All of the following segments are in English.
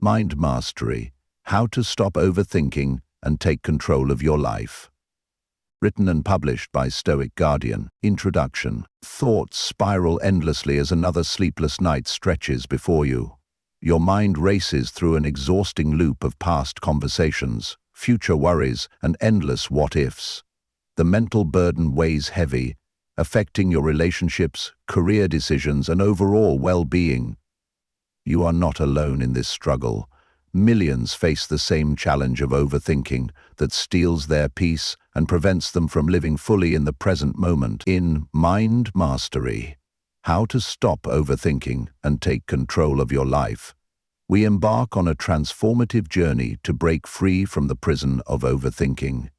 Mind Mastery: How to Stop Overthinking and Take Control of Your Life. Written and published by Stoic Guardian. Introduction. Thoughts spiral endlessly as another sleepless night stretches before you. Your mind races through an exhausting loop of past conversations, future worries, and endless what-ifs. The mental burden weighs heavy, affecting your relationships, career decisions, and overall well-being. You are not alone in this struggle. Millions face the same challenge of overthinking that steals their peace and prevents them from living fully in the present moment. In Mind Mastery: How to Stop Overthinking and Take Control of Your Life, we embark on a transformative journey to break free from the prison of overthinking.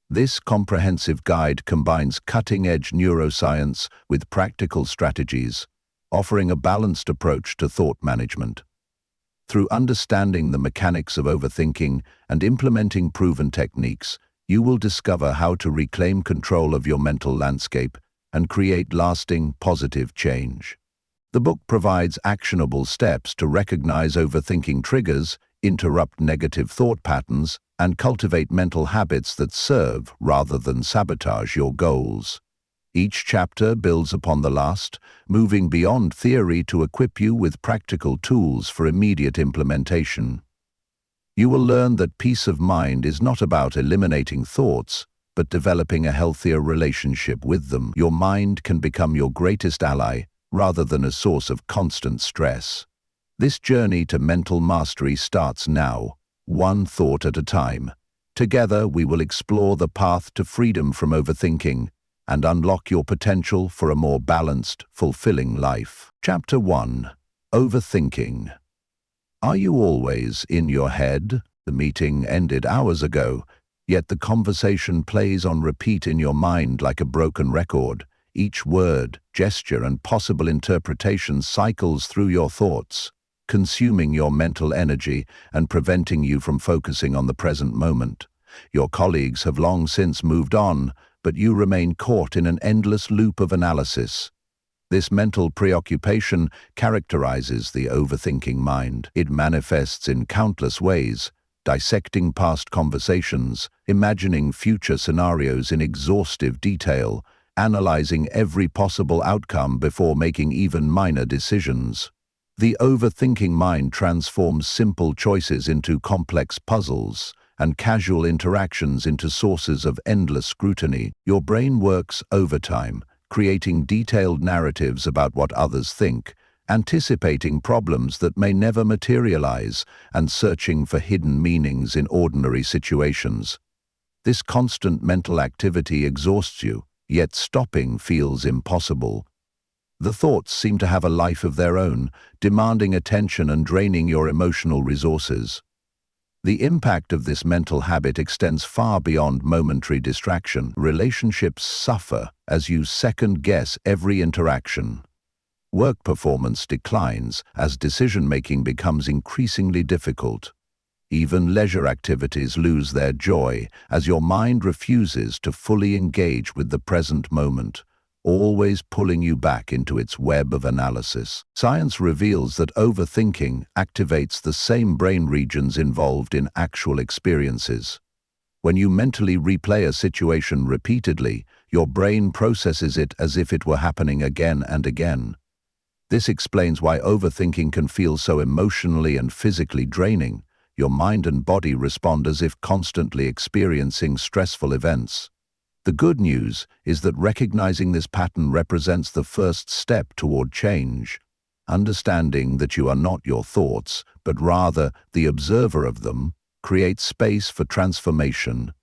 This comprehensive guide combines cutting-edge neuroscience with practical strategies, offering a balanced approach to thought management. Through understanding the mechanics of overthinking and implementing proven techniques, you will discover how to reclaim control of your mental landscape and create lasting, positive change. The book provides actionable steps to recognize overthinking triggers, interrupt negative thought patterns, and cultivate mental habits that serve rather than sabotage your goals. Each chapter builds upon the last, moving beyond theory to equip you with practical tools for immediate implementation. You will learn that peace of mind is not about eliminating thoughts, but developing a healthier relationship with them. Your mind can become your greatest ally, rather than a source of constant stress. This journey to mental mastery starts now, one thought at a time. Together, we will explore the path to freedom from overthinking and unlock your potential for a more balanced, fulfilling life. Chapter 1. Overthinking. Are you always in your head? The meeting ended hours ago, yet the conversation plays on repeat in your mind like a broken record. Each word, gesture, and possible interpretation cycles through your thoughts, consuming your mental energy and preventing you from focusing on the present moment. Your colleagues have long since moved on, but you remain caught in an endless loop of analysis. This mental preoccupation characterizes the overthinking mind. It manifests in countless ways, dissecting past conversations, imagining future scenarios in exhaustive detail, analyzing every possible outcome before making even minor decisions. The overthinking mind transforms simple choices into complex puzzles, and casual interactions into sources of endless scrutiny. Your brain works overtime, creating detailed narratives about what others think, anticipating problems that may never materialize, and searching for hidden meanings in ordinary situations. This constant mental activity exhausts you, yet stopping feels impossible. The thoughts seem to have a life of their own, demanding attention and draining your emotional resources. The impact of this mental habit extends far beyond momentary distraction. Relationships suffer as you second-guess every interaction. Work performance declines as decision-making becomes increasingly difficult. Even leisure activities lose their joy as your mind refuses to fully engage with the present moment, always pulling you back into its web of analysis. Science reveals that overthinking activates the same brain regions involved in actual experiences. When you mentally replay a situation repeatedly, your brain processes it as if it were happening again and again. This explains why overthinking can feel so emotionally and physically draining. Your mind and body respond as if constantly experiencing stressful events. The good news is that recognizing this pattern represents the first step toward change. Understanding that you are not your thoughts, but rather the observer of them, creates space for transformation.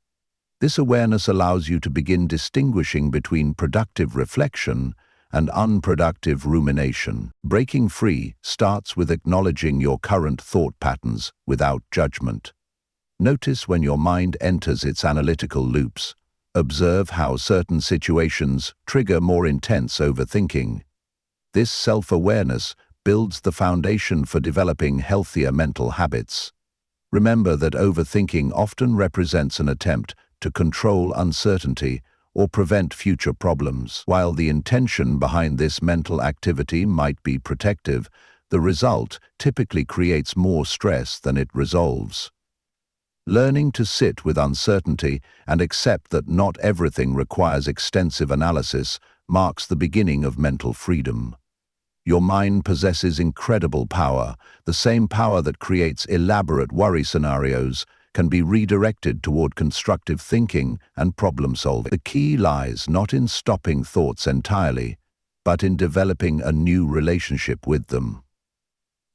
This awareness allows you to begin distinguishing between productive reflection and unproductive rumination. Breaking free starts with acknowledging your current thought patterns without judgment. Notice when your mind enters its analytical loops. Observe how certain situations trigger more intense overthinking. This self-awareness builds the foundation for developing healthier mental habits. Remember that overthinking often represents an attempt to control uncertainty or prevent future problems. While the intention behind this mental activity might be protective, The result typically creates more stress than it resolves. Learning to sit with uncertainty and accept that not everything requires extensive analysis marks the beginning of mental freedom. Your mind possesses incredible power. The same power that creates elaborate worry scenarios can be redirected toward constructive thinking and problem solving. The key lies not in stopping thoughts entirely, but in developing a new relationship with them.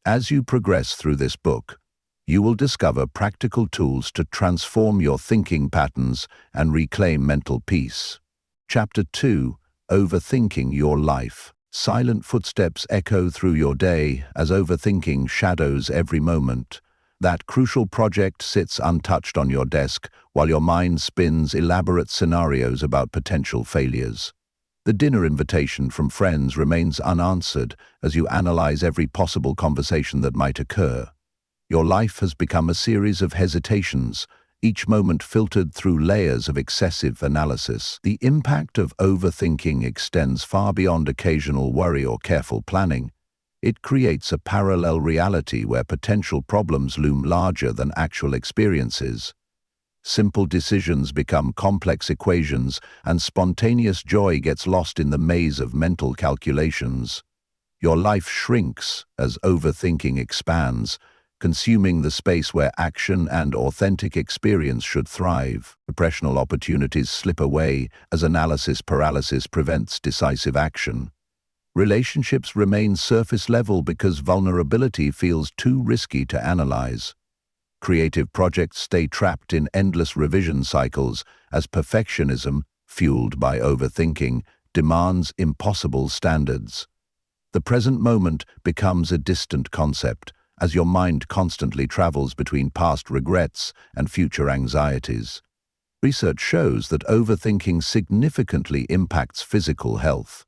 As you progress through this book, you will discover practical tools to transform your thinking patterns and reclaim mental peace. Chapter 2: Overthinking Your Life. Silent footsteps echo through your day as overthinking shadows every moment. That crucial project sits untouched on your desk while your mind spins elaborate scenarios about potential failures. The dinner invitation from friends remains unanswered as you analyze every possible conversation that might occur. Your life has become a series of hesitations, each moment filtered through layers of excessive analysis. The impact of overthinking extends far beyond occasional worry or careful planning. It creates a parallel reality where potential problems loom larger than actual experiences. Simple decisions become complex equations, and spontaneous joy gets lost in the maze of mental calculations. Your life shrinks as overthinking expands, consuming the space where action and authentic experience should thrive. Professional opportunities slip away as analysis paralysis prevents decisive action. Relationships remain surface level because vulnerability feels too risky to analyze. Creative projects stay trapped in endless revision cycles as perfectionism, fueled by overthinking, demands impossible standards. The present moment becomes a distant concept, as your mind constantly travels between past regrets and future anxieties. Research shows that overthinking significantly impacts physical health.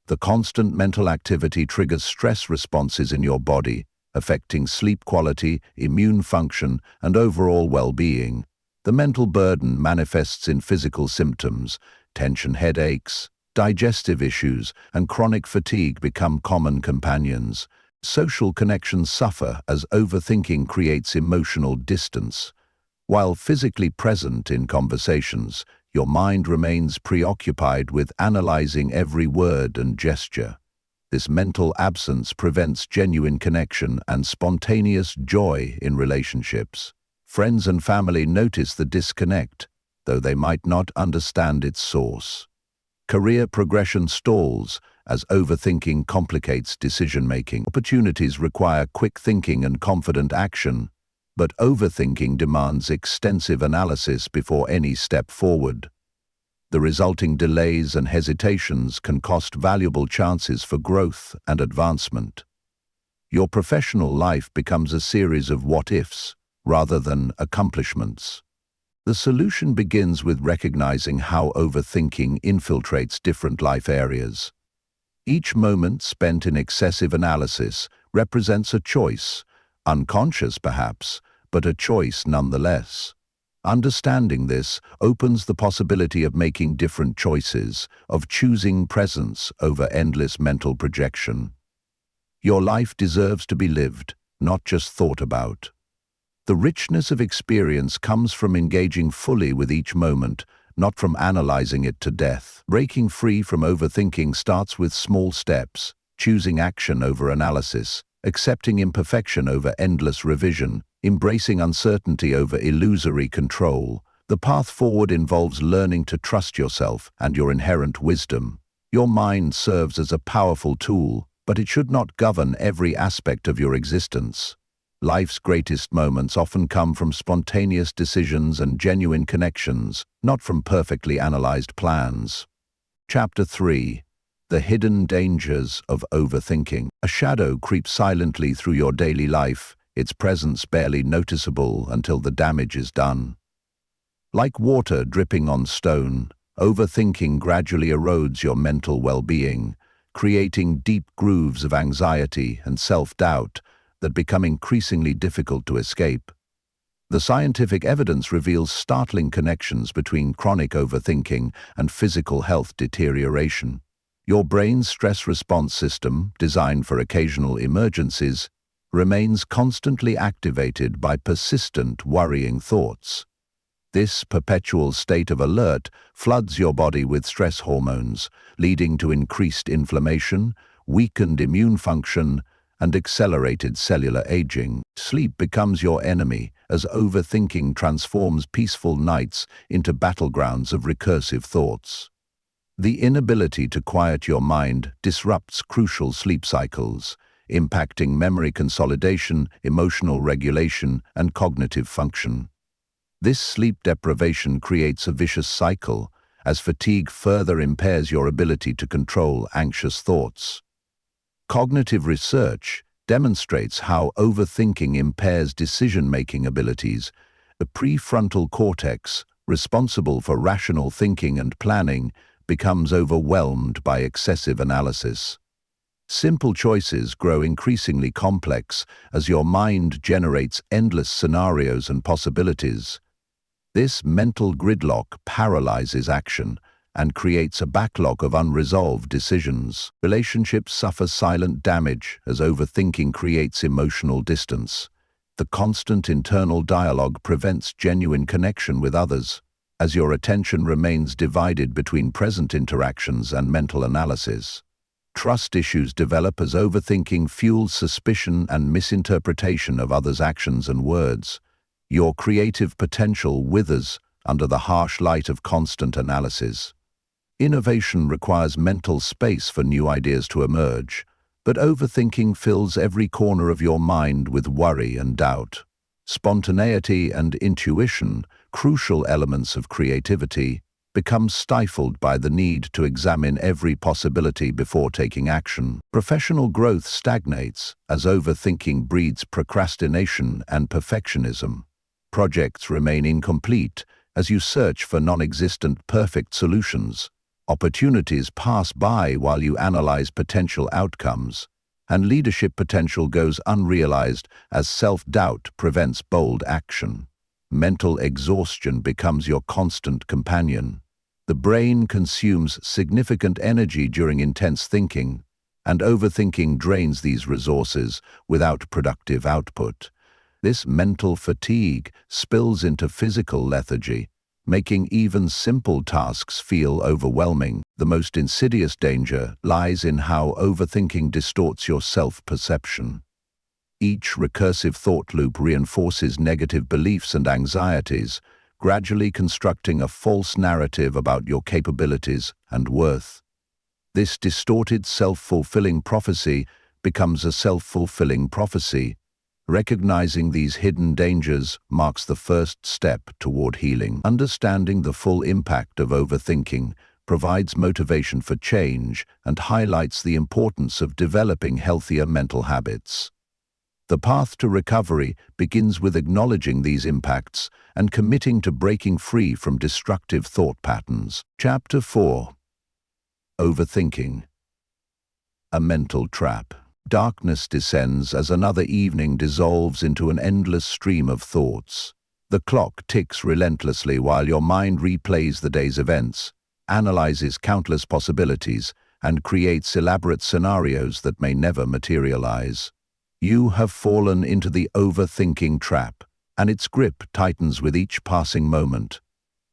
The constant mental activity triggers stress responses in your body, affecting sleep quality, immune function, and overall well-being. The mental burden manifests in physical symptoms. Tension headaches, digestive issues, and chronic fatigue become common companions. Social connections suffer as overthinking creates emotional distance. While physically present in conversations, your mind remains preoccupied with analyzing every word and gesture. This mental absence prevents genuine connection and spontaneous joy in relationships. Friends and family notice the disconnect, though they might not understand its source. Career progression stalls as overthinking complicates decision-making. Opportunities require quick thinking and confident action, but overthinking demands extensive analysis before any step forward. The resulting delays and hesitations can cost valuable chances for growth and advancement. Your professional life becomes a series of what-ifs rather than accomplishments. The solution begins with recognizing how overthinking infiltrates different life areas. Each moment spent in excessive analysis represents a choice, unconscious perhaps, but a choice nonetheless. Understanding this opens the possibility of making different choices, of choosing presence over endless mental projection. Your life deserves to be lived, not just thought about. The richness of experience comes from engaging fully with each moment, not from analyzing it to death. Breaking free from overthinking starts with small steps, choosing action over analysis, accepting imperfection over endless revision, embracing uncertainty over illusory control. The path forward involves learning to trust yourself and your inherent wisdom. Your mind serves as a powerful tool, but it should not govern every aspect of your existence. Life's greatest moments often come from spontaneous decisions and genuine connections, not from perfectly analyzed plans. Chapter 3: The Hidden Dangers of Overthinking. A shadow creeps silently through your daily life, its presence barely noticeable until the damage is done. Like water dripping on stone, overthinking gradually erodes your mental well-being, creating deep grooves of anxiety and self-doubt that become increasingly difficult to escape. The scientific evidence reveals startling connections between chronic overthinking and physical health deterioration. Your brain's stress response system, designed for occasional emergencies, remains constantly activated by persistent worrying thoughts. This perpetual state of alert floods your body with stress hormones, leading to increased inflammation, weakened immune function, and accelerated cellular aging. Sleep becomes your enemy as overthinking transforms peaceful nights into battlegrounds of recursive thoughts. The inability to quiet your mind disrupts crucial sleep cycles, impacting memory consolidation, emotional regulation, and cognitive function. This sleep deprivation creates a vicious cycle, as fatigue further impairs your ability to control anxious thoughts. Cognitive research demonstrates how overthinking impairs decision-making abilities. The prefrontal cortex, responsible for rational thinking and planning, becomes overwhelmed by excessive analysis. Simple choices grow increasingly complex as your mind generates endless scenarios and possibilities. This mental gridlock paralyzes action and creates a backlog of unresolved decisions. Relationships suffer silent damage as overthinking creates emotional distance. The constant internal dialogue prevents genuine connection with others, as your attention remains divided between present interactions and mental analysis. Trust issues develop as overthinking fuels suspicion and misinterpretation of others' actions and words. Your creative potential withers under the harsh light of constant analysis. Innovation requires mental space for new ideas to emerge, but overthinking fills every corner of your mind with worry and doubt. Spontaneity and intuition, crucial elements of creativity, become stifled by the need to examine every possibility before taking action. Professional growth stagnates as overthinking breeds procrastination and perfectionism. Projects remain incomplete as you search for non-existent perfect solutions. Opportunities pass by while you analyze potential outcomes, and leadership potential goes unrealized as self-doubt prevents bold action. Mental exhaustion becomes your constant companion. The brain consumes significant energy during intense thinking, and overthinking drains these resources without productive output. This mental fatigue spills into physical lethargy, making even simple tasks feel overwhelming. The most insidious danger lies in how overthinking distorts your self-perception. Each recursive thought loop reinforces negative beliefs and anxieties, gradually constructing a false narrative about your capabilities and worth. This distorted self-fulfilling prophecy becomes a self-fulfilling prophecy. Recognizing these hidden dangers marks the first step toward healing. Understanding the full impact of overthinking provides motivation for change and highlights the importance of developing healthier mental habits. The path to recovery begins with acknowledging these impacts and committing to breaking free from destructive thought patterns. Chapter 4. Overthinking. A mental trap. Darkness descends as another evening dissolves into an endless stream of thoughts. The clock ticks relentlessly while your mind replays the day's events, analyzes countless possibilities, and creates elaborate scenarios that may never materialize. You have fallen into the overthinking trap, and its grip tightens with each passing moment.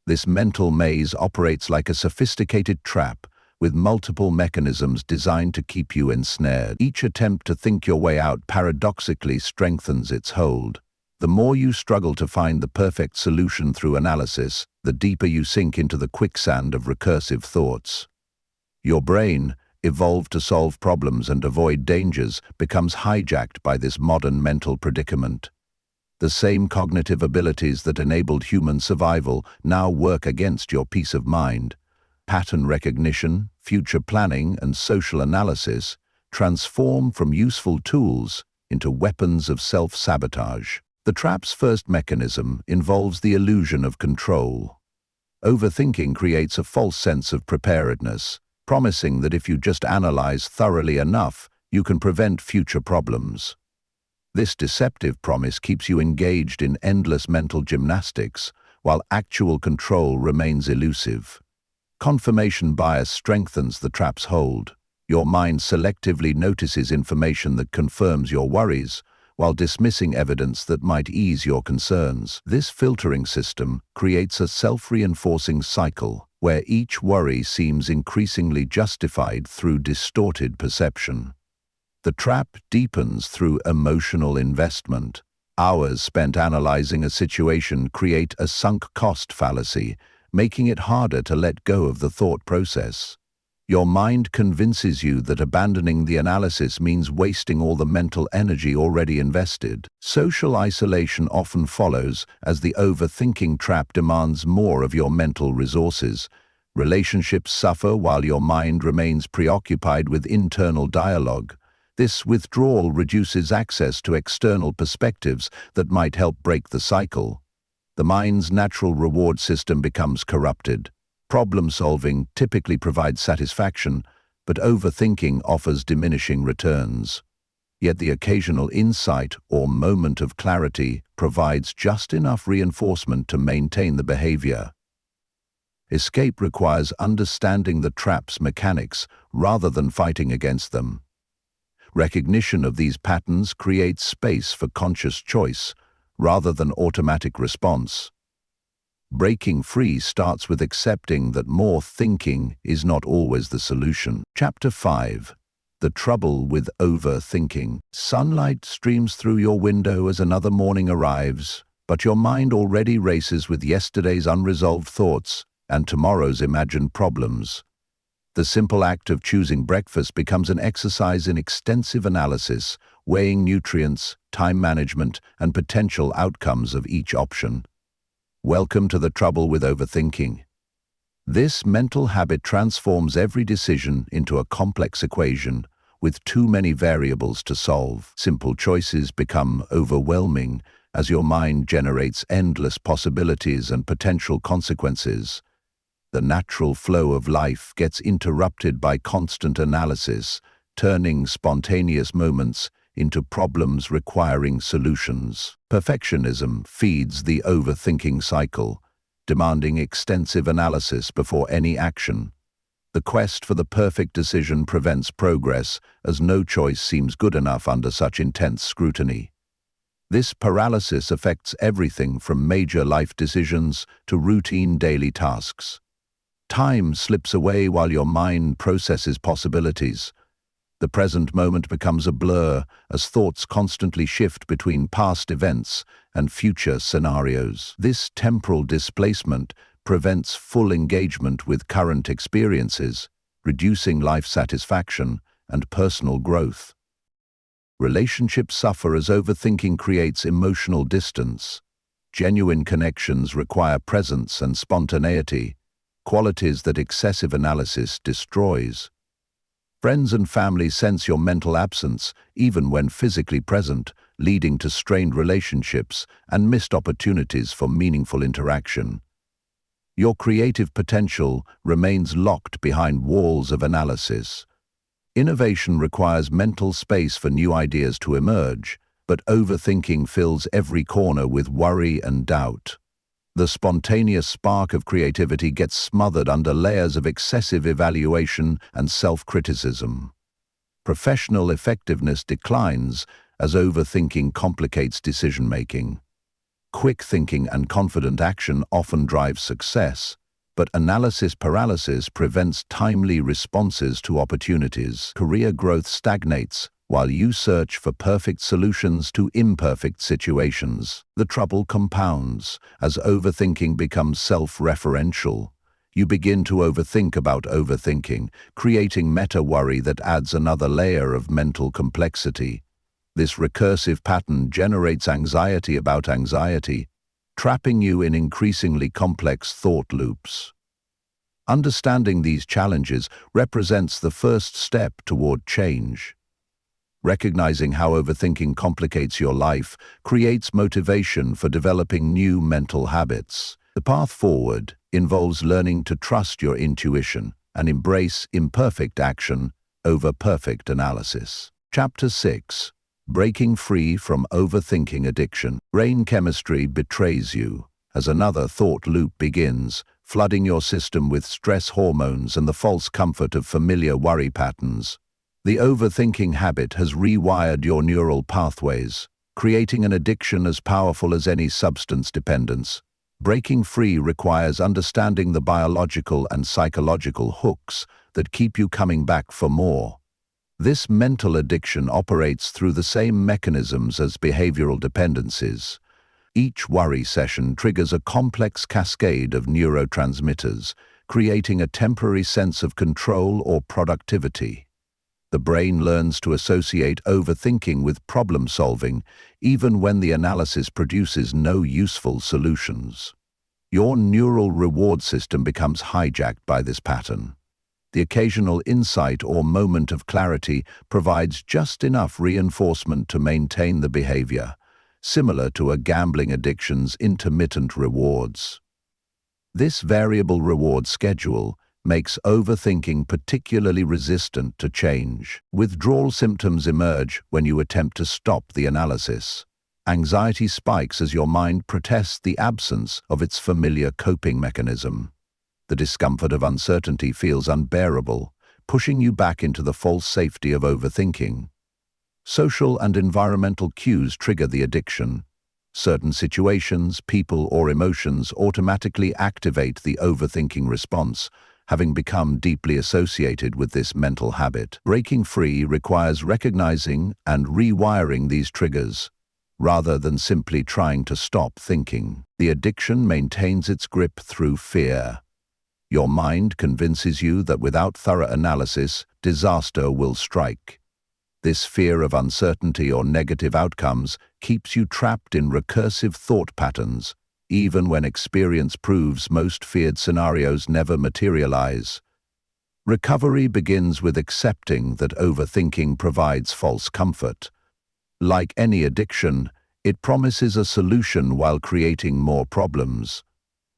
This mental maze operates like a sophisticated trap, with multiple mechanisms designed to keep you ensnared. Each attempt to think your way out paradoxically strengthens its hold. The more you struggle to find the perfect solution through analysis, the deeper you sink into the quicksand of recursive thoughts. Your brain, evolved to solve problems and avoid dangers, becomes hijacked by this modern mental predicament. The same cognitive abilities that enabled human survival now work against your peace of mind. Pattern recognition, future planning, and social analysis transform from useful tools into weapons of self-sabotage. The trap's first mechanism involves the illusion of control. Overthinking creates a false sense of preparedness, promising that if you just analyze thoroughly enough, you can prevent future problems. This deceptive promise keeps you engaged in endless mental gymnastics, while actual control remains elusive. Confirmation bias strengthens the trap's hold. Your mind selectively notices information that confirms your worries, while dismissing evidence that might ease your concerns. This filtering system creates a self-reinforcing cycle, where each worry seems increasingly justified through distorted perception. The trap deepens through emotional investment. Hours spent analyzing a situation create a sunk cost fallacy, making it harder to let go of the thought process. Your mind convinces you that abandoning the analysis means wasting all the mental energy already invested. Social isolation often follows, as the overthinking trap demands more of your mental resources. Relationships suffer while your mind remains preoccupied with internal dialogue. This withdrawal reduces access to external perspectives that might help break the cycle. The mind's natural reward system becomes corrupted. Problem-solving typically provides satisfaction, but overthinking offers diminishing returns. Yet the occasional insight or moment of clarity provides just enough reinforcement to maintain the behavior. Escape requires understanding the trap's mechanics rather than fighting against them. Recognition of these patterns creates space for conscious choice rather than automatic response. Breaking free starts with accepting that more thinking is not always the solution. Chapter 5. The trouble with overthinking. Sunlight streams through your window as another morning arrives, but your mind already races with yesterday's unresolved thoughts and tomorrow's imagined problems. The simple act of choosing breakfast becomes an exercise in extensive analysis, weighing nutrients, time management, and potential outcomes of each option. Welcome to the trouble with overthinking. This mental habit transforms every decision into a complex equation with too many variables to solve. Simple choices become overwhelming as your mind generates endless possibilities and potential consequences. The natural flow of life gets interrupted by constant analysis, turning spontaneous moments into problems requiring solutions. Perfectionism feeds the overthinking cycle, demanding extensive analysis before any action. The quest for the perfect decision prevents progress, as no choice seems good enough under such intense scrutiny. This paralysis affects everything from major life decisions to routine daily tasks. Time slips away while your mind processes possibilities. The present moment becomes a blur as thoughts constantly shift between past events and future scenarios. This temporal displacement prevents full engagement with current experiences, reducing life satisfaction and personal growth. Relationships suffer as overthinking creates emotional distance. Genuine connections require presence and spontaneity, qualities that excessive analysis destroys. Friends and family sense your mental absence, even when physically present, leading to strained relationships and missed opportunities for meaningful interaction. Your creative potential remains locked behind walls of analysis. Innovation requires mental space for new ideas to emerge, but overthinking fills every corner with worry and doubt. The spontaneous spark of creativity gets smothered under layers of excessive evaluation and self-criticism. Professional effectiveness declines as overthinking complicates decision-making. Quick thinking and confident action often drive success, but analysis paralysis prevents timely responses to opportunities. Career growth stagnates while you search for perfect solutions to imperfect situations. The trouble compounds as overthinking becomes self-referential. You begin to overthink about overthinking, creating meta-worry that adds another layer of mental complexity. This recursive pattern generates anxiety about anxiety, trapping you in increasingly complex thought loops. Understanding these challenges represents the first step toward change. Recognizing how overthinking complicates your life creates motivation for developing new mental habits. The path forward involves learning to trust your intuition and embrace imperfect action over perfect analysis. Chapter 6. Breaking free from overthinking addiction. Brain chemistry betrays you as another thought loop begins, flooding your system with stress hormones and the false comfort of familiar worry patterns. The overthinking habit has rewired your neural pathways, creating an addiction as powerful as any substance dependence. Breaking free requires understanding the biological and psychological hooks that keep you coming back for more. This mental addiction operates through the same mechanisms as behavioral dependencies. Each worry session triggers a complex cascade of neurotransmitters, creating a temporary sense of control or productivity. The brain learns to associate overthinking with problem solving, even when the analysis produces no useful solutions. Your neural reward system becomes hijacked by this pattern. The occasional insight or moment of clarity provides just enough reinforcement to maintain the behavior, similar to a gambling addiction's intermittent rewards. This variable reward schedule makes overthinking particularly resistant to change. Withdrawal symptoms emerge when you attempt to stop the analysis. Anxiety spikes as your mind protests the absence of its familiar coping mechanism. The discomfort of uncertainty feels unbearable, pushing you back into the false safety of overthinking. Social and environmental cues trigger the addiction. Certain situations, people, or emotions automatically activate the overthinking response, having become deeply associated with this mental habit. Breaking free requires recognizing and rewiring these triggers, rather than simply trying to stop thinking. The addiction maintains its grip through fear. Your mind convinces you that without thorough analysis, disaster will strike. This fear of uncertainty or negative outcomes keeps you trapped in recursive thought patterns, even when experience proves most feared scenarios never materialize. Recovery begins with accepting that overthinking provides false comfort. Like any addiction, it promises a solution while creating more problems.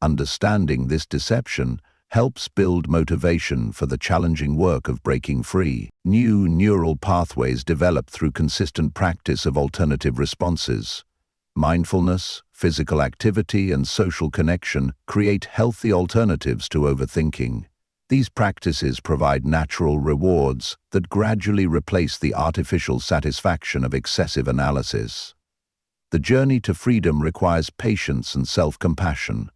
Understanding this deception helps build motivation for the challenging work of breaking free. New neural pathways develop through consistent practice of alternative responses. Mindfulness, physical activity, and social connection create healthy alternatives to overthinking. These practices provide natural rewards that gradually replace the artificial satisfaction of excessive analysis. The journey to freedom requires patience and self-compassion.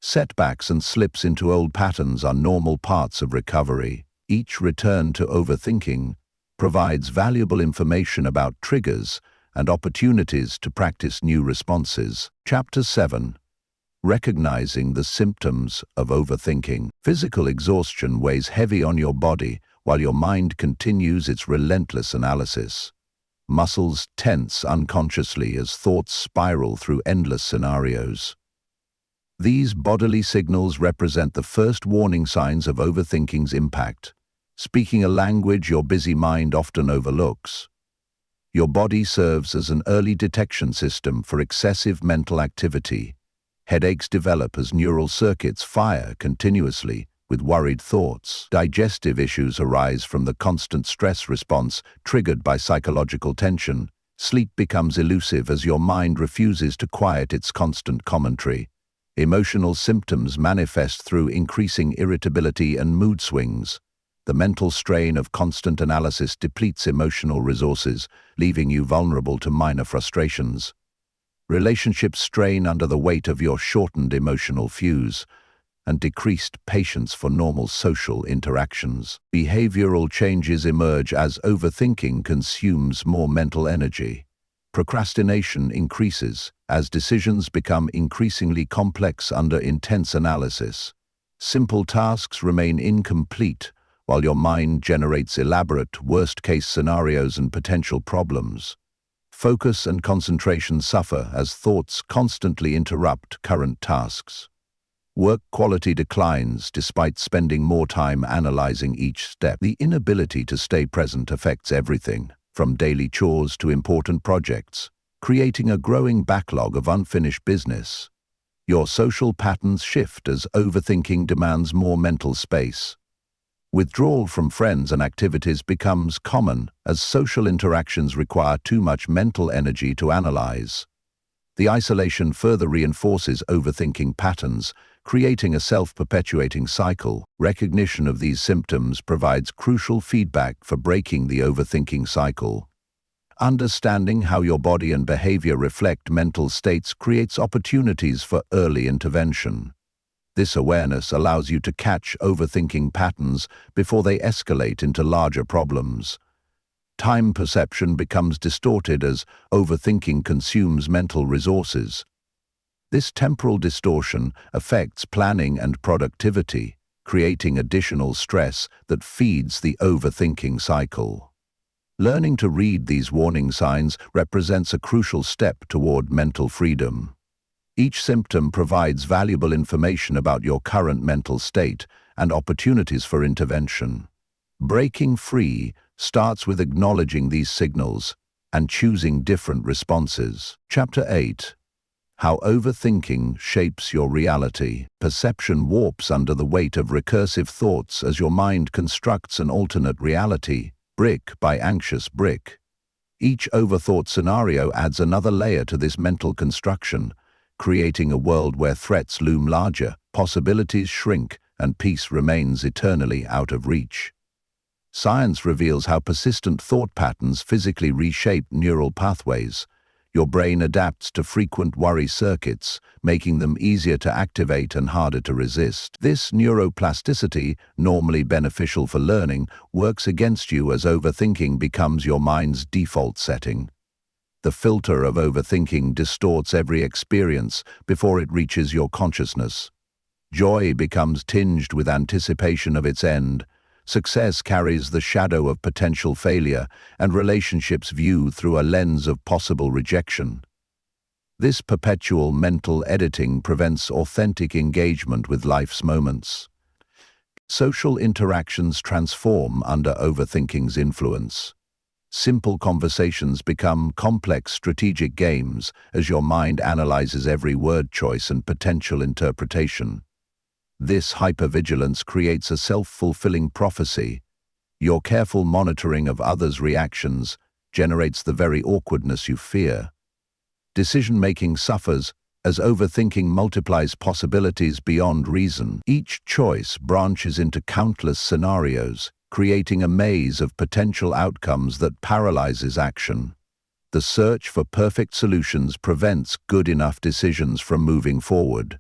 Setbacks and slips into old patterns are normal parts of recovery. Each return to overthinking provides valuable information about triggers and opportunities to practice new responses. Chapter 7. Recognizing the symptoms of overthinking. Physical exhaustion weighs heavy on your body while your mind continues its relentless analysis. Muscles tense unconsciously as thoughts spiral through endless scenarios. These bodily signals represent the first warning signs of overthinking's impact, speaking a language your busy mind often overlooks. Your body serves as an early detection system for excessive mental activity. Headaches develop as neural circuits fire continuously with worried thoughts. Digestive issues arise from the constant stress response triggered by psychological tension. Sleep becomes elusive as your mind refuses to quiet its constant commentary. Emotional symptoms manifest through increasing irritability and mood swings. The mental strain of constant analysis depletes emotional resources, leaving you vulnerable to minor frustrations. Relationships strain under the weight of your shortened emotional fuse and decreased patience for normal social interactions. Behavioral changes emerge as overthinking consumes more mental energy. Procrastination increases as decisions become increasingly complex under intense analysis. Simple tasks remain incomplete while your mind generates elaborate worst-case scenarios and potential problems. Focus and concentration suffer as thoughts constantly interrupt current tasks. Work quality declines despite spending more time analyzing each step. The inability to stay present affects everything, from daily chores to important projects, creating a growing backlog of unfinished business. Your social patterns shift as overthinking demands more mental space. Withdrawal from friends and activities becomes common as social interactions require too much mental energy to analyze. The isolation further reinforces overthinking patterns, creating a self-perpetuating cycle. Recognition of these symptoms provides crucial feedback for breaking the overthinking cycle. Understanding how your body and behavior reflect mental states creates opportunities for early intervention. This awareness allows you to catch overthinking patterns before they escalate into larger problems. Time perception becomes distorted as overthinking consumes mental resources. This temporal distortion affects planning and productivity, creating additional stress that feeds the overthinking cycle. Learning to read these warning signs represents a crucial step toward mental freedom. Each symptom provides valuable information about your current mental state and opportunities for intervention. Breaking free starts with acknowledging these signals and choosing different responses. Chapter 8. How overthinking shapes your reality. Perception warps under the weight of recursive thoughts as your mind constructs an alternate reality, brick by anxious brick. Each overthought scenario adds another layer to this mental construction, creating a world where threats loom larger, possibilities shrink, and peace remains eternally out of reach. Science reveals how persistent thought patterns physically reshape neural pathways. Your brain adapts to frequent worry circuits, making them easier to activate and harder to resist. This neuroplasticity, normally beneficial for learning, works against you as overthinking becomes your mind's default setting. The filter of overthinking distorts every experience before it reaches your consciousness. Joy becomes tinged with anticipation of its end. Success carries the shadow of potential failure, and relationships viewed through a lens of possible rejection. This perpetual mental editing prevents authentic engagement with life's moments. Social interactions transform under overthinking's influence. Simple conversations become complex strategic games as your mind analyzes every word choice and potential interpretation. This hypervigilance creates a self-fulfilling prophecy. Your careful monitoring of others' reactions generates the very awkwardness you fear. Decision-making suffers as overthinking multiplies possibilities beyond reason. Each choice branches into countless scenarios, creating a maze of potential outcomes that paralyzes action. The search for perfect solutions prevents good enough decisions from moving forward.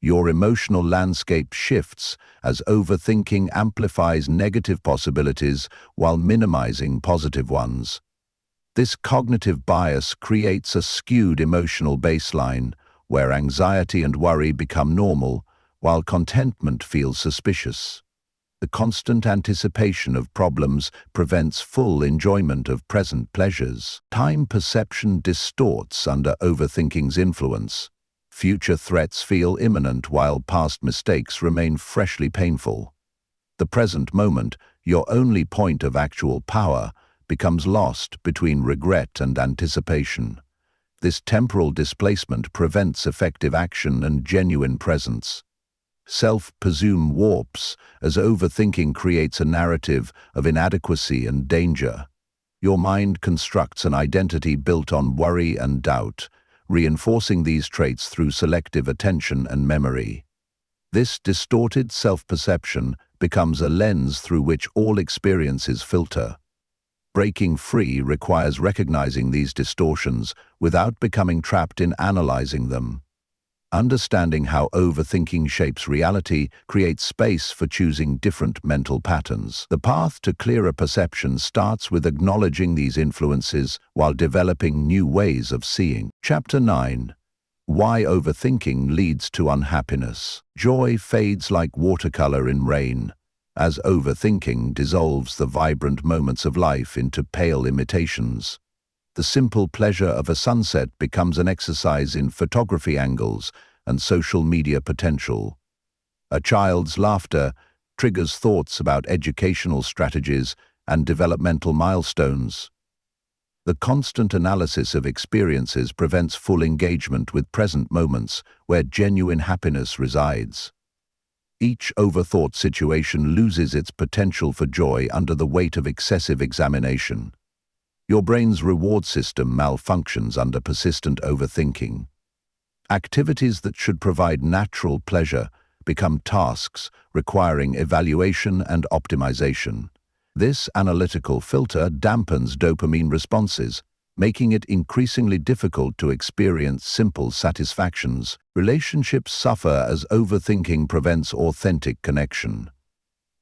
Your emotional landscape shifts as overthinking amplifies negative possibilities while minimizing positive ones. This cognitive bias creates a skewed emotional baseline where anxiety and worry become normal while contentment feels suspicious. The constant anticipation of problems prevents full enjoyment of present pleasures. Time perception distorts under overthinking's influence. Future threats feel imminent while past mistakes remain freshly painful. The present moment, your only point of actual power, becomes lost between regret and anticipation. This temporal displacement prevents effective action and genuine presence. Self-presume warps as overthinking creates a narrative of inadequacy and danger. Your mind constructs an identity built on worry and doubt, reinforcing these traits through selective attention and memory. This distorted self-perception becomes a lens through which all experiences filter. Breaking free requires recognizing these distortions without becoming trapped in analyzing them. Understanding how overthinking shapes reality creates space for choosing different mental patterns. The path to clearer perception starts with acknowledging these influences while developing new ways of seeing. Chapter 9. Why overthinking leads to unhappiness. Joy fades like watercolor in rain, as overthinking dissolves the vibrant moments of life into pale imitations. The simple pleasure of a sunset becomes an exercise in photography angles and social media potential. A child's laughter triggers thoughts about educational strategies and developmental milestones. The constant analysis of experiences prevents full engagement with present moments where genuine happiness resides. Each overthought situation loses its potential for joy under the weight of excessive examination. Your brain's reward system malfunctions under persistent overthinking. Activities that should provide natural pleasure become tasks requiring evaluation and optimization. This analytical filter dampens dopamine responses, making it increasingly difficult to experience simple satisfactions. Relationships suffer as overthinking prevents authentic connection.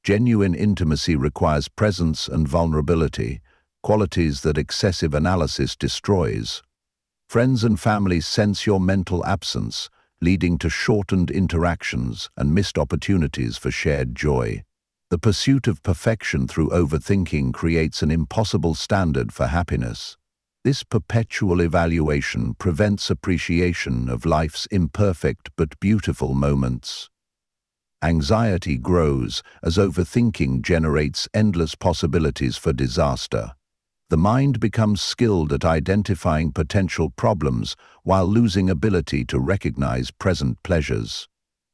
Genuine intimacy requires presence and vulnerability, qualities that excessive analysis destroys. Friends and family sense your mental absence, leading to shortened interactions and missed opportunities for shared joy. The pursuit of perfection through overthinking creates an impossible standard for happiness. This perpetual evaluation prevents appreciation of life's imperfect but beautiful moments. Anxiety grows as overthinking generates endless possibilities for disaster. The mind becomes skilled at identifying potential problems while losing ability to recognize present pleasures.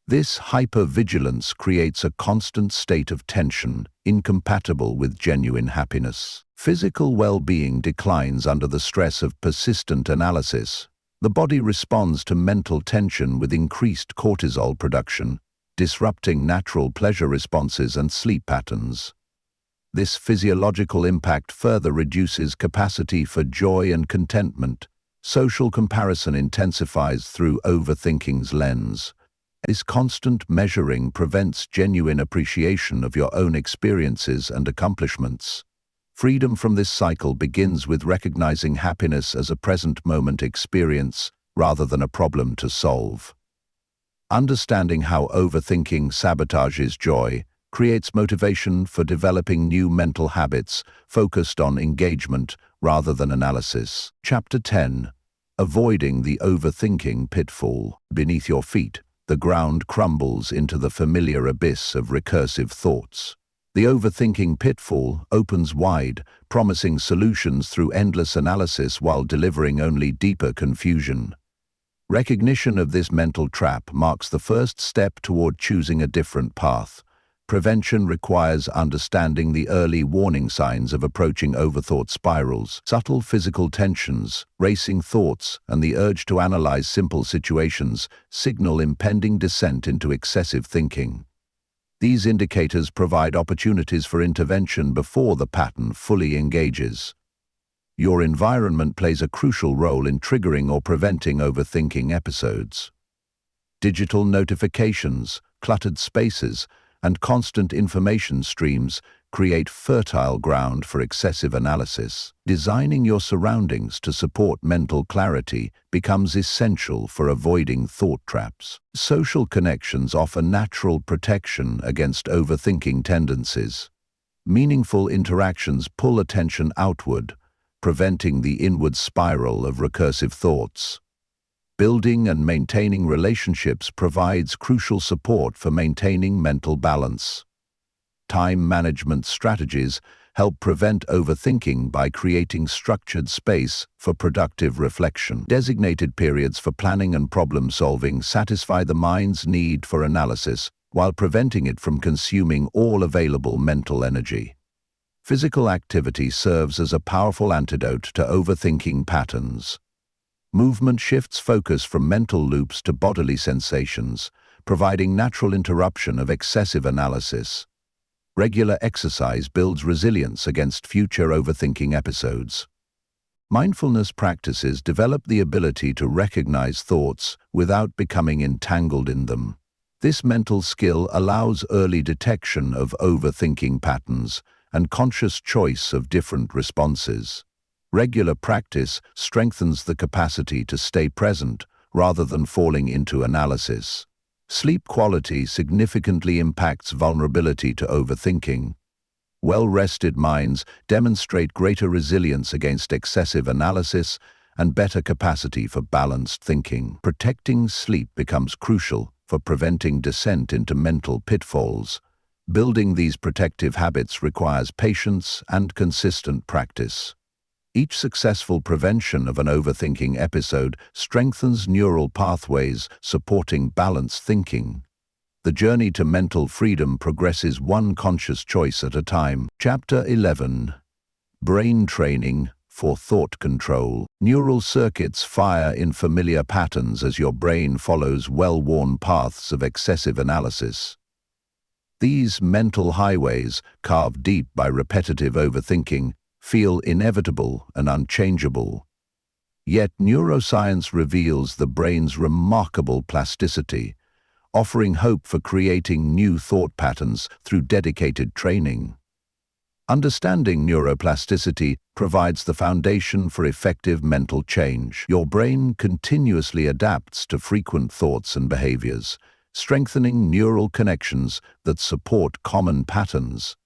This hypervigilance creates a constant state of tension, incompatible with genuine happiness. Physical well-being declines under the stress of persistent analysis. The body responds to mental tension with increased cortisol production, disrupting natural pleasure responses and sleep patterns. This physiological impact further reduces capacity for joy and contentment. Social comparison intensifies through overthinking's lens. This constant measuring prevents genuine appreciation of your own experiences and accomplishments. Freedom from this cycle begins with recognizing happiness as a present moment experience rather than a problem to solve. Understanding how overthinking sabotages joy creates motivation for developing new mental habits focused on engagement rather than analysis. Chapter 10. Avoiding the overthinking pitfall. Beneath your feet, the ground crumbles into the familiar abyss of recursive thoughts. The overthinking pitfall opens wide, promising solutions through endless analysis while delivering only deeper confusion. Recognition of this mental trap marks the first step toward choosing a different path. Prevention requires understanding the early warning signs of approaching overthought spirals. Subtle physical tensions, racing thoughts, and the urge to analyze simple situations signal impending descent into excessive thinking. These indicators provide opportunities for intervention before the pattern fully engages. Your environment plays a crucial role in triggering or preventing overthinking episodes. Digital notifications, cluttered spaces, and constant information streams create fertile ground for excessive analysis. Designing your surroundings to support mental clarity becomes essential for avoiding thought traps. Social connections offer natural protection against overthinking tendencies. Meaningful interactions pull attention outward, preventing the inward spiral of recursive thoughts. Building and maintaining relationships provides crucial support for maintaining mental balance. Time management strategies help prevent overthinking by creating structured space for productive reflection. Designated periods for planning and problem-solving satisfy the mind's need for analysis while preventing it from consuming all available mental energy. Physical activity serves as a powerful antidote to overthinking patterns. Movement shifts focus from mental loops to bodily sensations, providing natural interruption of excessive analysis. Regular exercise builds resilience against future overthinking episodes. Mindfulness practices develop the ability to recognize thoughts without becoming entangled in them. This mental skill allows early detection of overthinking patterns and conscious choice of different responses. Regular practice strengthens the capacity to stay present rather than falling into analysis. Sleep quality significantly impacts vulnerability to overthinking. Well-rested minds demonstrate greater resilience against excessive analysis and better capacity for balanced thinking. Protecting sleep becomes crucial for preventing descent into mental pitfalls. Building these protective habits requires patience and consistent practice. Each successful prevention of an overthinking episode strengthens neural pathways supporting balanced thinking. The journey to mental freedom progresses one conscious choice at a time. Chapter 11. Brain Training for thought control. Neural circuits fire in familiar patterns as your brain follows well-worn paths of excessive analysis. These mental highways, carved deep by repetitive overthinking, feel inevitable and unchangeable. Yet neuroscience reveals the brain's remarkable plasticity, offering hope for creating new thought patterns through dedicated training. Understanding neuroplasticity provides the foundation for effective mental change. Your brain continuously adapts to frequent thoughts and behaviors, strengthening neural connections that support common patterns.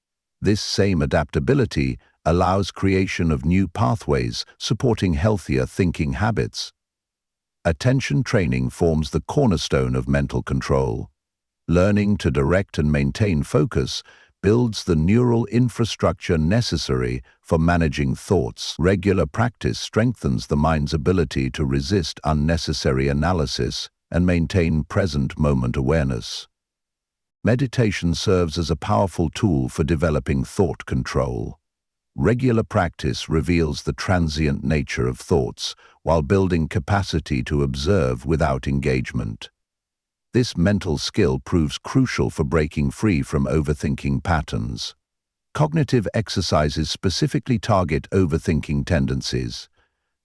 This same adaptability allows creation of new pathways, supporting healthier thinking habits. Attention training forms the cornerstone of mental control. Learning to direct and maintain focus builds the neural infrastructure necessary for managing thoughts. Regular practice strengthens the mind's ability to resist unnecessary analysis and maintain present moment awareness. Meditation serves as a powerful tool for developing thought control. Regular practice reveals the transient nature of thoughts while building capacity to observe without engagement. This mental skill proves crucial for breaking free from overthinking patterns. Cognitive exercises specifically target overthinking tendencies.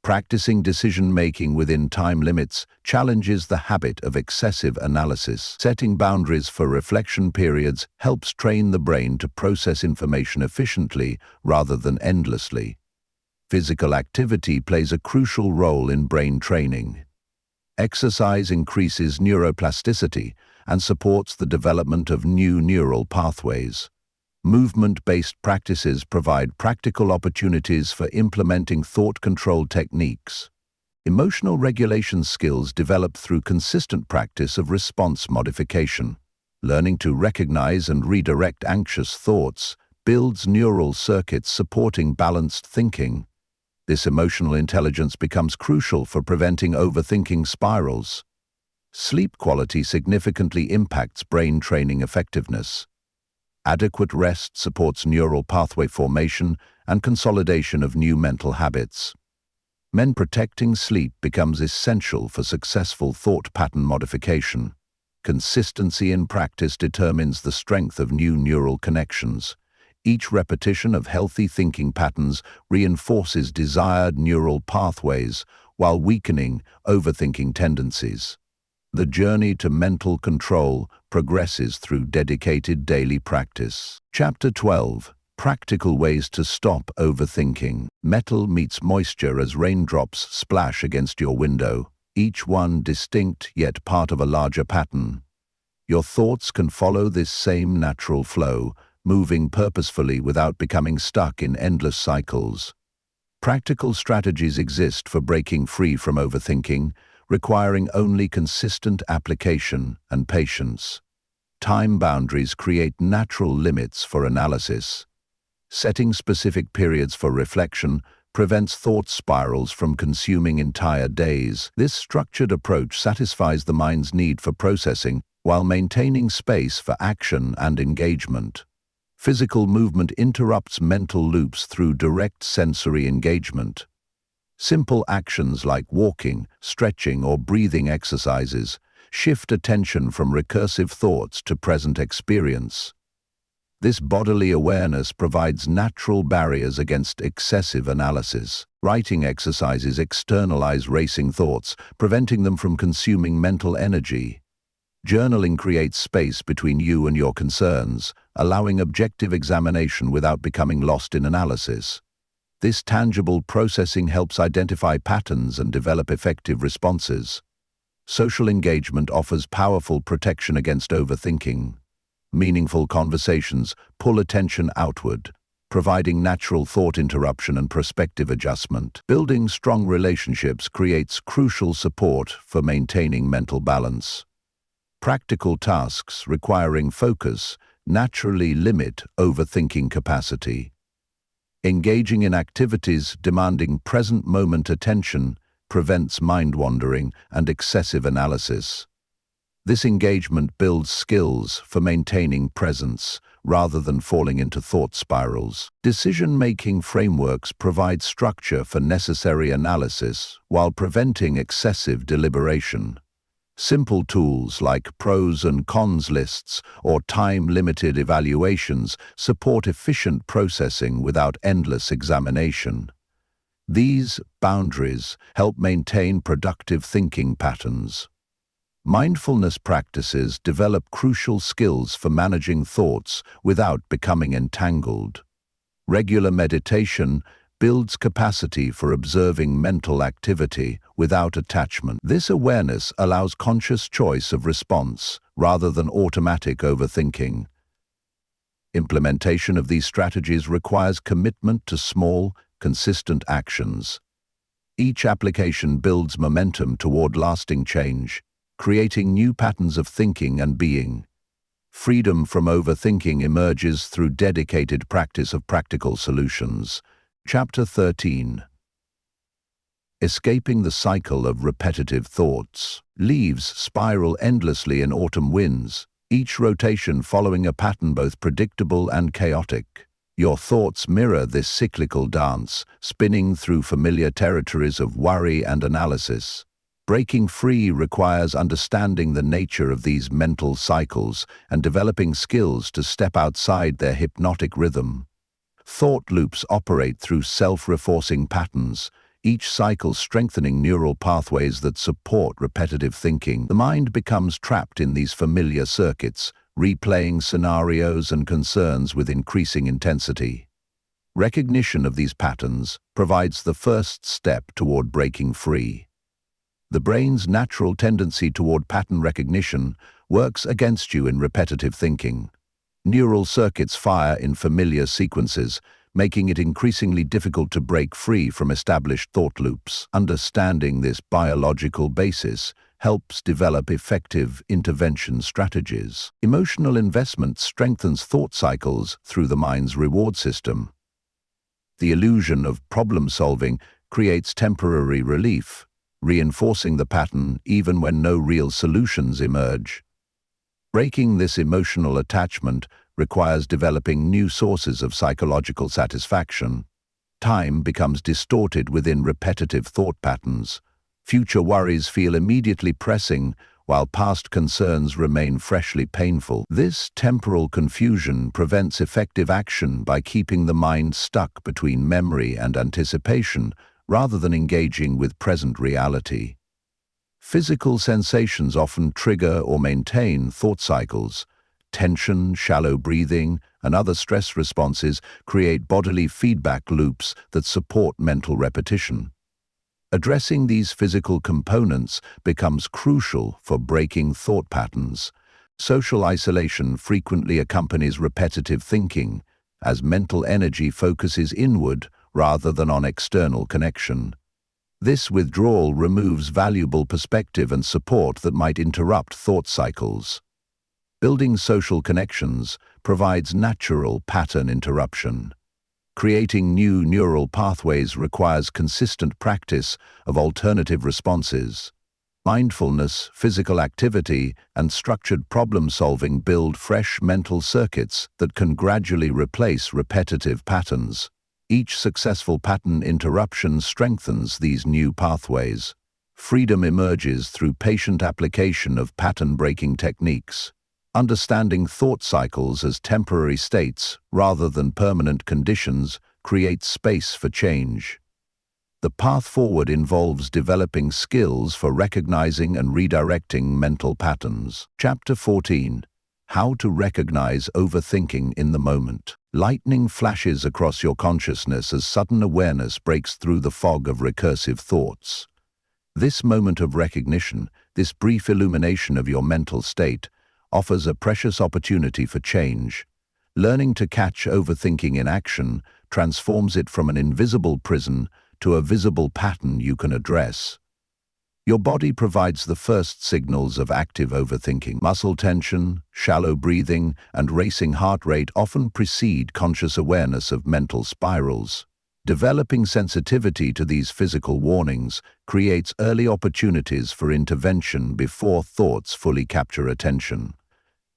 Practicing decision-making within time limits challenges the habit of excessive analysis. Setting boundaries for reflection periods helps train the brain to process information efficiently rather than endlessly. Physical activity plays a crucial role in brain training. Exercise increases neuroplasticity and supports the development of new neural pathways. Movement-based practices provide practical opportunities for implementing thought control techniques. Emotional regulation skills develop through consistent practice of response modification. Learning to recognize and redirect anxious thoughts builds neural circuits supporting balanced thinking. This emotional intelligence becomes crucial for preventing overthinking spirals. Sleep quality significantly impacts brain training effectiveness. Adequate rest supports neural pathway formation and consolidation of new mental habits. Protecting sleep becomes essential for successful thought pattern modification. Consistency in practice determines the strength of new neural connections. Each repetition of healthy thinking patterns reinforces desired neural pathways while weakening overthinking tendencies. The journey to mental control progresses through dedicated daily practice. Chapter 12. Practical ways to stop overthinking. Metal meets moisture as raindrops splash against your window, each one distinct yet part of a larger pattern. Your thoughts can follow this same natural flow, moving purposefully without becoming stuck in endless cycles. Practical strategies exist for breaking free from overthinking, requiring only consistent application and patience. Time boundaries create natural limits for analysis. Setting specific periods for reflection prevents thought spirals from consuming entire days. This structured approach satisfies the mind's need for processing while maintaining space for action and engagement. Physical movement interrupts mental loops through direct sensory engagement. Simple actions like walking, stretching, or breathing exercises shift attention from recursive thoughts to present experience. This bodily awareness provides natural barriers against excessive analysis. Writing exercises externalize racing thoughts, preventing them from consuming mental energy. Journaling creates space between you and your concerns, allowing objective examination without becoming lost in analysis. This tangible processing helps identify patterns and develop effective responses. Social engagement offers powerful protection against overthinking. Meaningful conversations pull attention outward, providing natural thought interruption and perspective adjustment. Building strong relationships creates crucial support for maintaining mental balance. Practical tasks requiring focus naturally limit overthinking capacity. Engaging in activities demanding present moment attention prevents mind wandering and excessive analysis. This engagement builds skills for maintaining presence rather than falling into thought spirals. Decision-making frameworks provide structure for necessary analysis while preventing excessive deliberation. Simple tools like pros and cons lists or time-limited evaluations support efficient processing without endless examination. These boundaries help maintain productive thinking patterns. Mindfulness practices develop crucial skills for managing thoughts without becoming entangled. Regular meditation builds capacity for observing mental activity without attachment. This awareness allows conscious choice of response rather than automatic overthinking. Implementation of these strategies requires commitment to small, consistent actions. Each application builds momentum toward lasting change, creating new patterns of thinking and being. Freedom from overthinking emerges through dedicated practice of practical solutions. Chapter 13. Escaping the cycle of repetitive thoughts. Leaves spiral endlessly in autumn winds, each rotation following a pattern both predictable and chaotic. Your thoughts mirror this cyclical dance, spinning through familiar territories of worry and analysis. Breaking free requires understanding the nature of these mental cycles and developing skills to step outside their hypnotic rhythm. Thought loops operate through self-reinforcing patterns, each cycle strengthening neural pathways that support repetitive thinking. The mind becomes trapped in these familiar circuits, replaying scenarios and concerns with increasing intensity. Recognition of these patterns provides the first step toward breaking free. The brain's natural tendency toward pattern recognition works against you in repetitive thinking. Neural circuits fire in familiar sequences, making it increasingly difficult to break free from established thought loops. Understanding this biological basis helps develop effective intervention strategies. Emotional investment strengthens thought cycles through the mind's reward system. The illusion of problem-solving creates temporary relief, reinforcing the pattern even when no real solutions emerge. Breaking this emotional attachment requires developing new sources of psychological satisfaction. Time becomes distorted within repetitive thought patterns. Future worries feel immediately pressing, while past concerns remain freshly painful. This temporal confusion prevents effective action by keeping the mind stuck between memory and anticipation, rather than engaging with present reality. Physical sensations often trigger or maintain thought cycles. Tension, shallow breathing, and other stress responses create bodily feedback loops that support mental repetition. Addressing these physical components becomes crucial for breaking thought patterns. Social isolation frequently accompanies repetitive thinking, as mental energy focuses inward rather than on external connection. This withdrawal removes valuable perspective and support that might interrupt thought cycles. Building social connections provides natural pattern interruption. Creating new neural pathways requires consistent practice of alternative responses. Mindfulness, physical activity, and structured problem-solving build fresh mental circuits that can gradually replace repetitive patterns. Each successful pattern interruption strengthens these new pathways. Freedom emerges through patient application of pattern-breaking techniques. Understanding thought cycles as temporary states rather than permanent conditions creates space for change. The path forward involves developing skills for recognizing and redirecting mental patterns. Chapter 14. How to recognize overthinking in the moment. Lightning flashes across your consciousness as sudden awareness breaks through the fog of recursive thoughts. This moment of recognition, this brief illumination of your mental state, offers a precious opportunity for change. Learning to catch overthinking in action transforms it from an invisible prison to a visible pattern you can address. Your body provides the first signals of active overthinking. Muscle tension, shallow breathing, and racing heart rate often precede conscious awareness of mental spirals. Developing sensitivity to these physical warnings creates early opportunities for intervention before thoughts fully capture attention.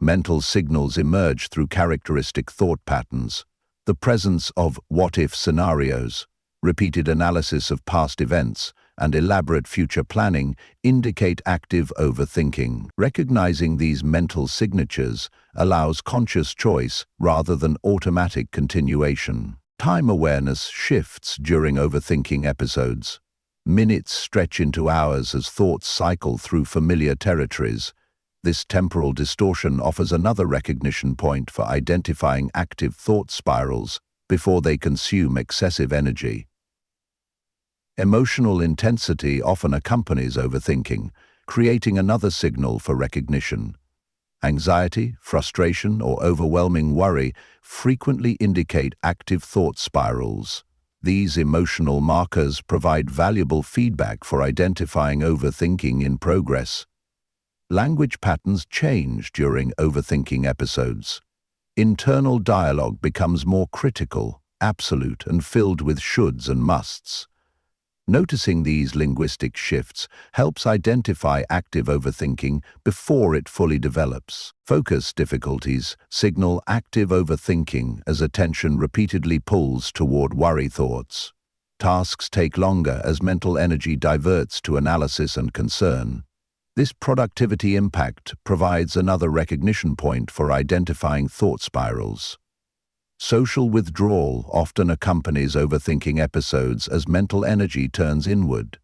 Mental signals emerge through characteristic thought patterns, the presence of what-if scenarios, repeated analysis of past events, and elaborate future planning indicate active overthinking. Recognizing these mental signatures allows conscious choice rather than automatic continuation. Time awareness shifts during overthinking episodes. Minutes stretch into hours as thoughts cycle through familiar territories. This temporal distortion offers another recognition point for identifying active thought spirals before they consume excessive energy. Emotional intensity often accompanies overthinking, creating another signal for recognition. Anxiety, frustration, or overwhelming worry frequently indicate active thought spirals. These emotional markers provide valuable feedback for identifying overthinking in progress. Language patterns change during overthinking episodes. Internal dialogue becomes more critical, absolute, and filled with shoulds and musts. Noticing these linguistic shifts helps identify active overthinking before it fully develops. Focus difficulties signal active overthinking as attention repeatedly pulls toward worry thoughts. Tasks take longer as mental energy diverts to analysis and concern. This productivity impact provides another recognition point for identifying thought spirals. Social withdrawal often accompanies overthinking episodes as mental energy turns inward.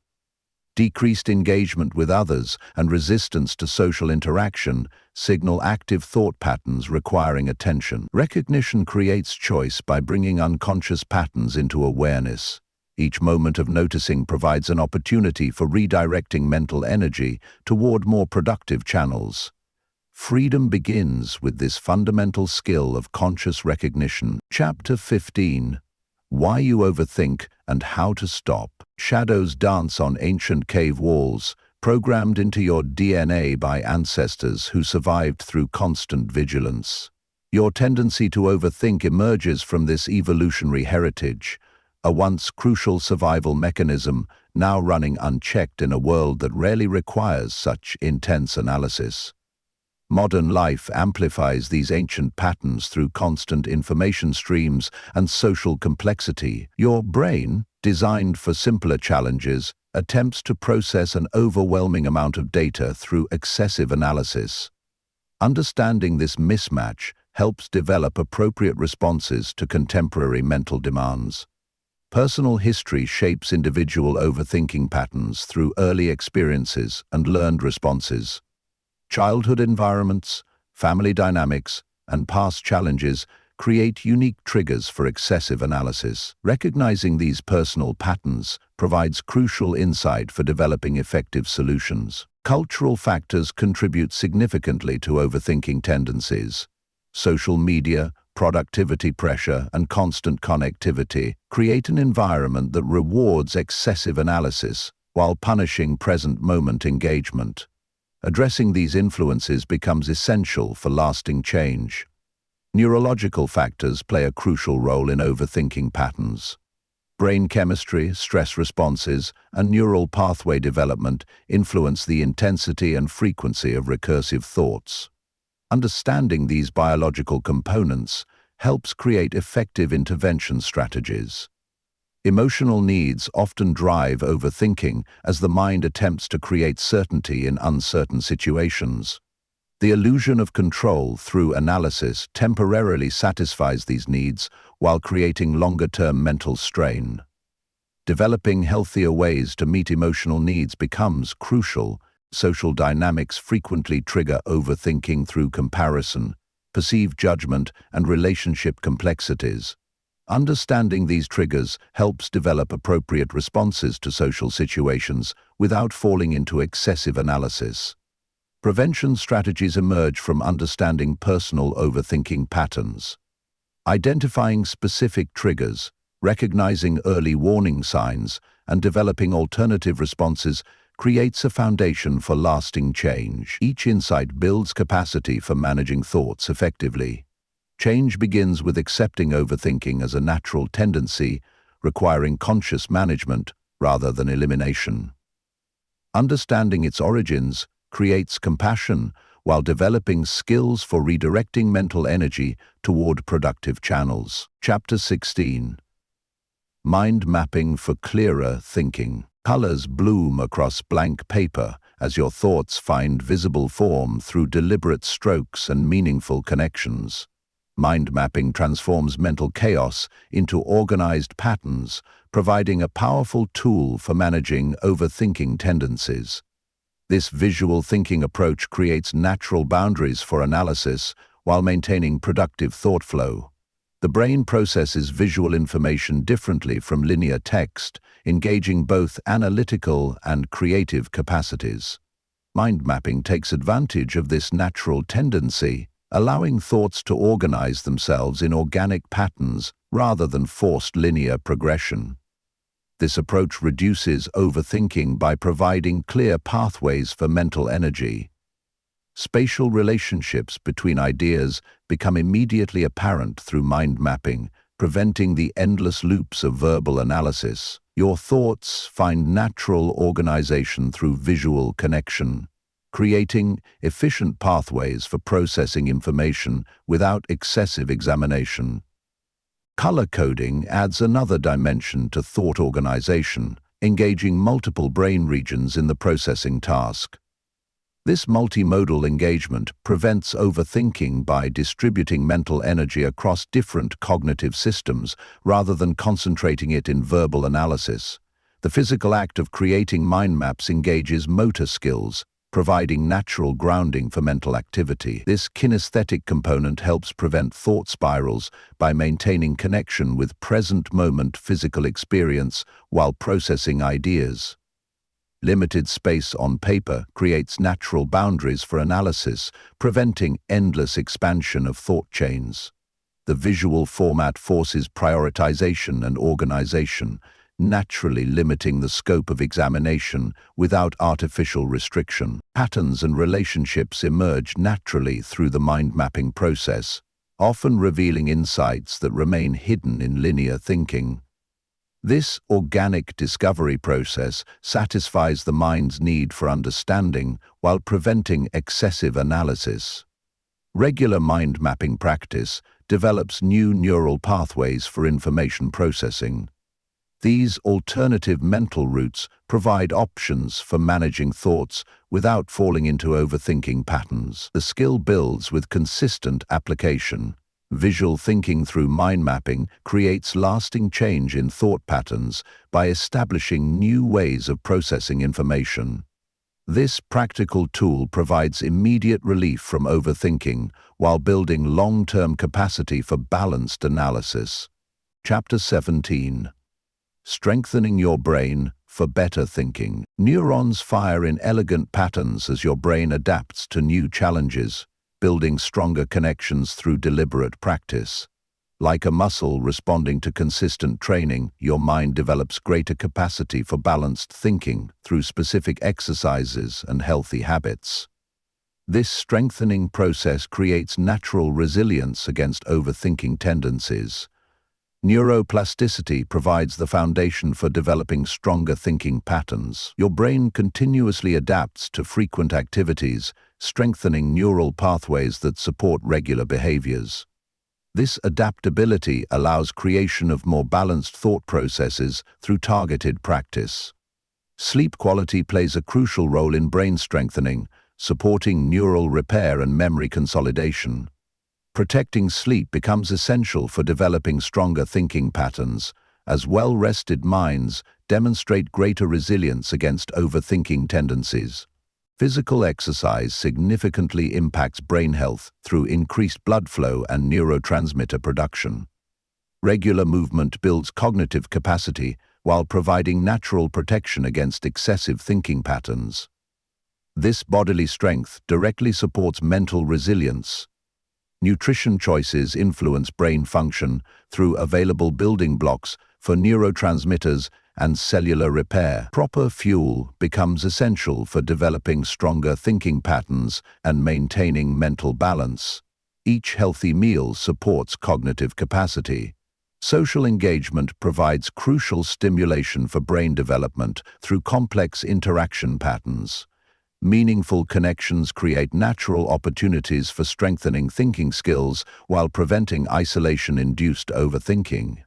Decreased engagement with others and resistance to social interaction signal active thought patterns requiring attention. Recognition creates choice by bringing unconscious patterns into awareness. Each moment of noticing provides an opportunity for redirecting mental energy toward more productive channels. Freedom begins with this fundamental skill of conscious recognition. Chapter 15. Why You Overthink and How to Stop. Shadows dance on ancient cave walls, programmed into your DNA by ancestors who survived through constant vigilance. Your tendency to overthink emerges from this evolutionary heritage, a once crucial survival mechanism now running unchecked in a world that rarely requires such intense analysis. Modern life amplifies these ancient patterns through constant information streams and social complexity. Your brain, designed for simpler challenges, attempts to process an overwhelming amount of data through excessive analysis. Understanding this mismatch helps develop appropriate responses to contemporary mental demands. Personal history shapes individual overthinking patterns through early experiences and learned responses. Childhood environments, family dynamics, and past challenges create unique triggers for excessive analysis. Recognizing these personal patterns provides crucial insight for developing effective solutions. Cultural factors contribute significantly to overthinking tendencies. Social media, productivity pressure, and constant connectivity create an environment that rewards excessive analysis while punishing present-moment engagement. Addressing these influences becomes essential for lasting change. Neurological factors play a crucial role in overthinking patterns. Brain chemistry, stress responses, and neural pathway development influence the intensity and frequency of recursive thoughts. Understanding these biological components helps create effective intervention strategies. Emotional needs often drive overthinking as the mind attempts to create certainty in uncertain situations. The illusion of control through analysis temporarily satisfies these needs while creating longer-term mental strain. Developing healthier ways to meet emotional needs becomes crucial. Social dynamics frequently trigger overthinking through comparison, perceived judgment, and relationship complexities. Understanding these triggers helps develop appropriate responses to social situations without falling into excessive analysis. Prevention strategies emerge from understanding personal overthinking patterns. Identifying specific triggers, recognizing early warning signs, and developing alternative responses creates a foundation for lasting change. Each insight builds capacity for managing thoughts effectively. Change begins with accepting overthinking as a natural tendency requiring conscious management rather than elimination. Understanding its origins creates compassion while developing skills for redirecting mental energy toward productive channels. Chapter 16. Mind mapping for clearer thinking. Colors bloom across blank paper as your thoughts find visible form through deliberate strokes and meaningful connections. Mind mapping transforms mental chaos into organized patterns, providing a powerful tool for managing overthinking tendencies. This visual thinking approach creates natural boundaries for analysis while maintaining productive thought flow. The brain processes visual information differently from linear text, engaging both analytical and creative capacities. Mind mapping takes advantage of this natural tendency, allowing thoughts to organize themselves in organic patterns rather than forced linear progression. This approach reduces overthinking by providing clear pathways for mental energy. Spatial relationships between ideas become immediately apparent through mind mapping, preventing the endless loops of verbal analysis. Your thoughts find natural organization through visual connection, creating efficient pathways for processing information without excessive examination. Color coding adds another dimension to thought organization, engaging multiple brain regions in the processing task. This multimodal engagement prevents overthinking by distributing mental energy across different cognitive systems rather than concentrating it in verbal analysis. The physical act of creating mind maps engages motor skills, providing natural grounding for mental activity. This kinesthetic component helps prevent thought spirals by maintaining connection with present-moment physical experience while processing ideas. Limited space on paper creates natural boundaries for analysis, preventing endless expansion of thought chains. The visual format forces prioritization and organization, naturally limiting the scope of examination without artificial restriction. Patterns and relationships emerge naturally through the mind mapping process, often revealing insights that remain hidden in linear thinking. This organic discovery process satisfies the mind's need for understanding while preventing excessive analysis. Regular mind mapping practice develops new neural pathways for information processing. These alternative mental routes provide options for managing thoughts without falling into overthinking patterns. The skill builds with consistent application. Visual thinking through mind mapping creates lasting change in thought patterns by establishing new ways of processing information. This practical tool provides immediate relief from overthinking while building long-term capacity for balanced analysis. Chapter 17. Strengthening your brain for better thinking. Neurons fire in elegant patterns as your brain adapts to new challenges, building stronger connections through deliberate practice. Like a muscle responding to consistent training, your mind develops greater capacity for balanced thinking through specific exercises and healthy habits. This strengthening process creates natural resilience against overthinking tendencies. Neuroplasticity provides the foundation for developing stronger thinking patterns. Your brain continuously adapts to frequent activities, strengthening neural pathways that support regular behaviors. This adaptability allows creation of more balanced thought processes through targeted practice. Sleep quality plays a crucial role in brain strengthening, supporting neural repair and memory consolidation. Protecting sleep becomes essential for developing stronger thinking patterns, as well-rested minds demonstrate greater resilience against overthinking tendencies. Physical exercise significantly impacts brain health through increased blood flow and neurotransmitter production. Regular movement builds cognitive capacity while providing natural protection against excessive thinking patterns. This bodily strength directly supports mental resilience. Nutrition choices influence brain function through available building blocks for neurotransmitters and cellular repair. Proper fuel becomes essential for developing stronger thinking patterns and maintaining mental balance. Each healthy meal supports cognitive capacity. Social engagement provides crucial stimulation for brain development through complex interaction patterns. Meaningful connections create natural opportunities for strengthening thinking skills while preventing isolation-induced overthinking.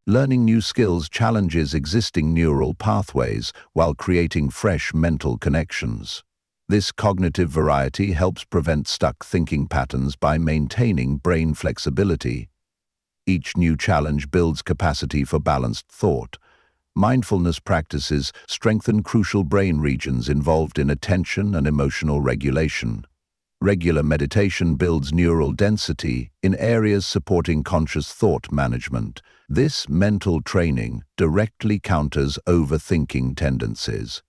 Learning new skills challenges existing neural pathways while creating fresh mental connections. This cognitive variety helps prevent stuck thinking patterns by maintaining brain flexibility. Each new challenge builds capacity for balanced thought. Mindfulness practices strengthen crucial brain regions involved in attention and emotional regulation. Regular meditation builds neural density in areas supporting conscious thought management. This mental training directly counters overthinking tendencies.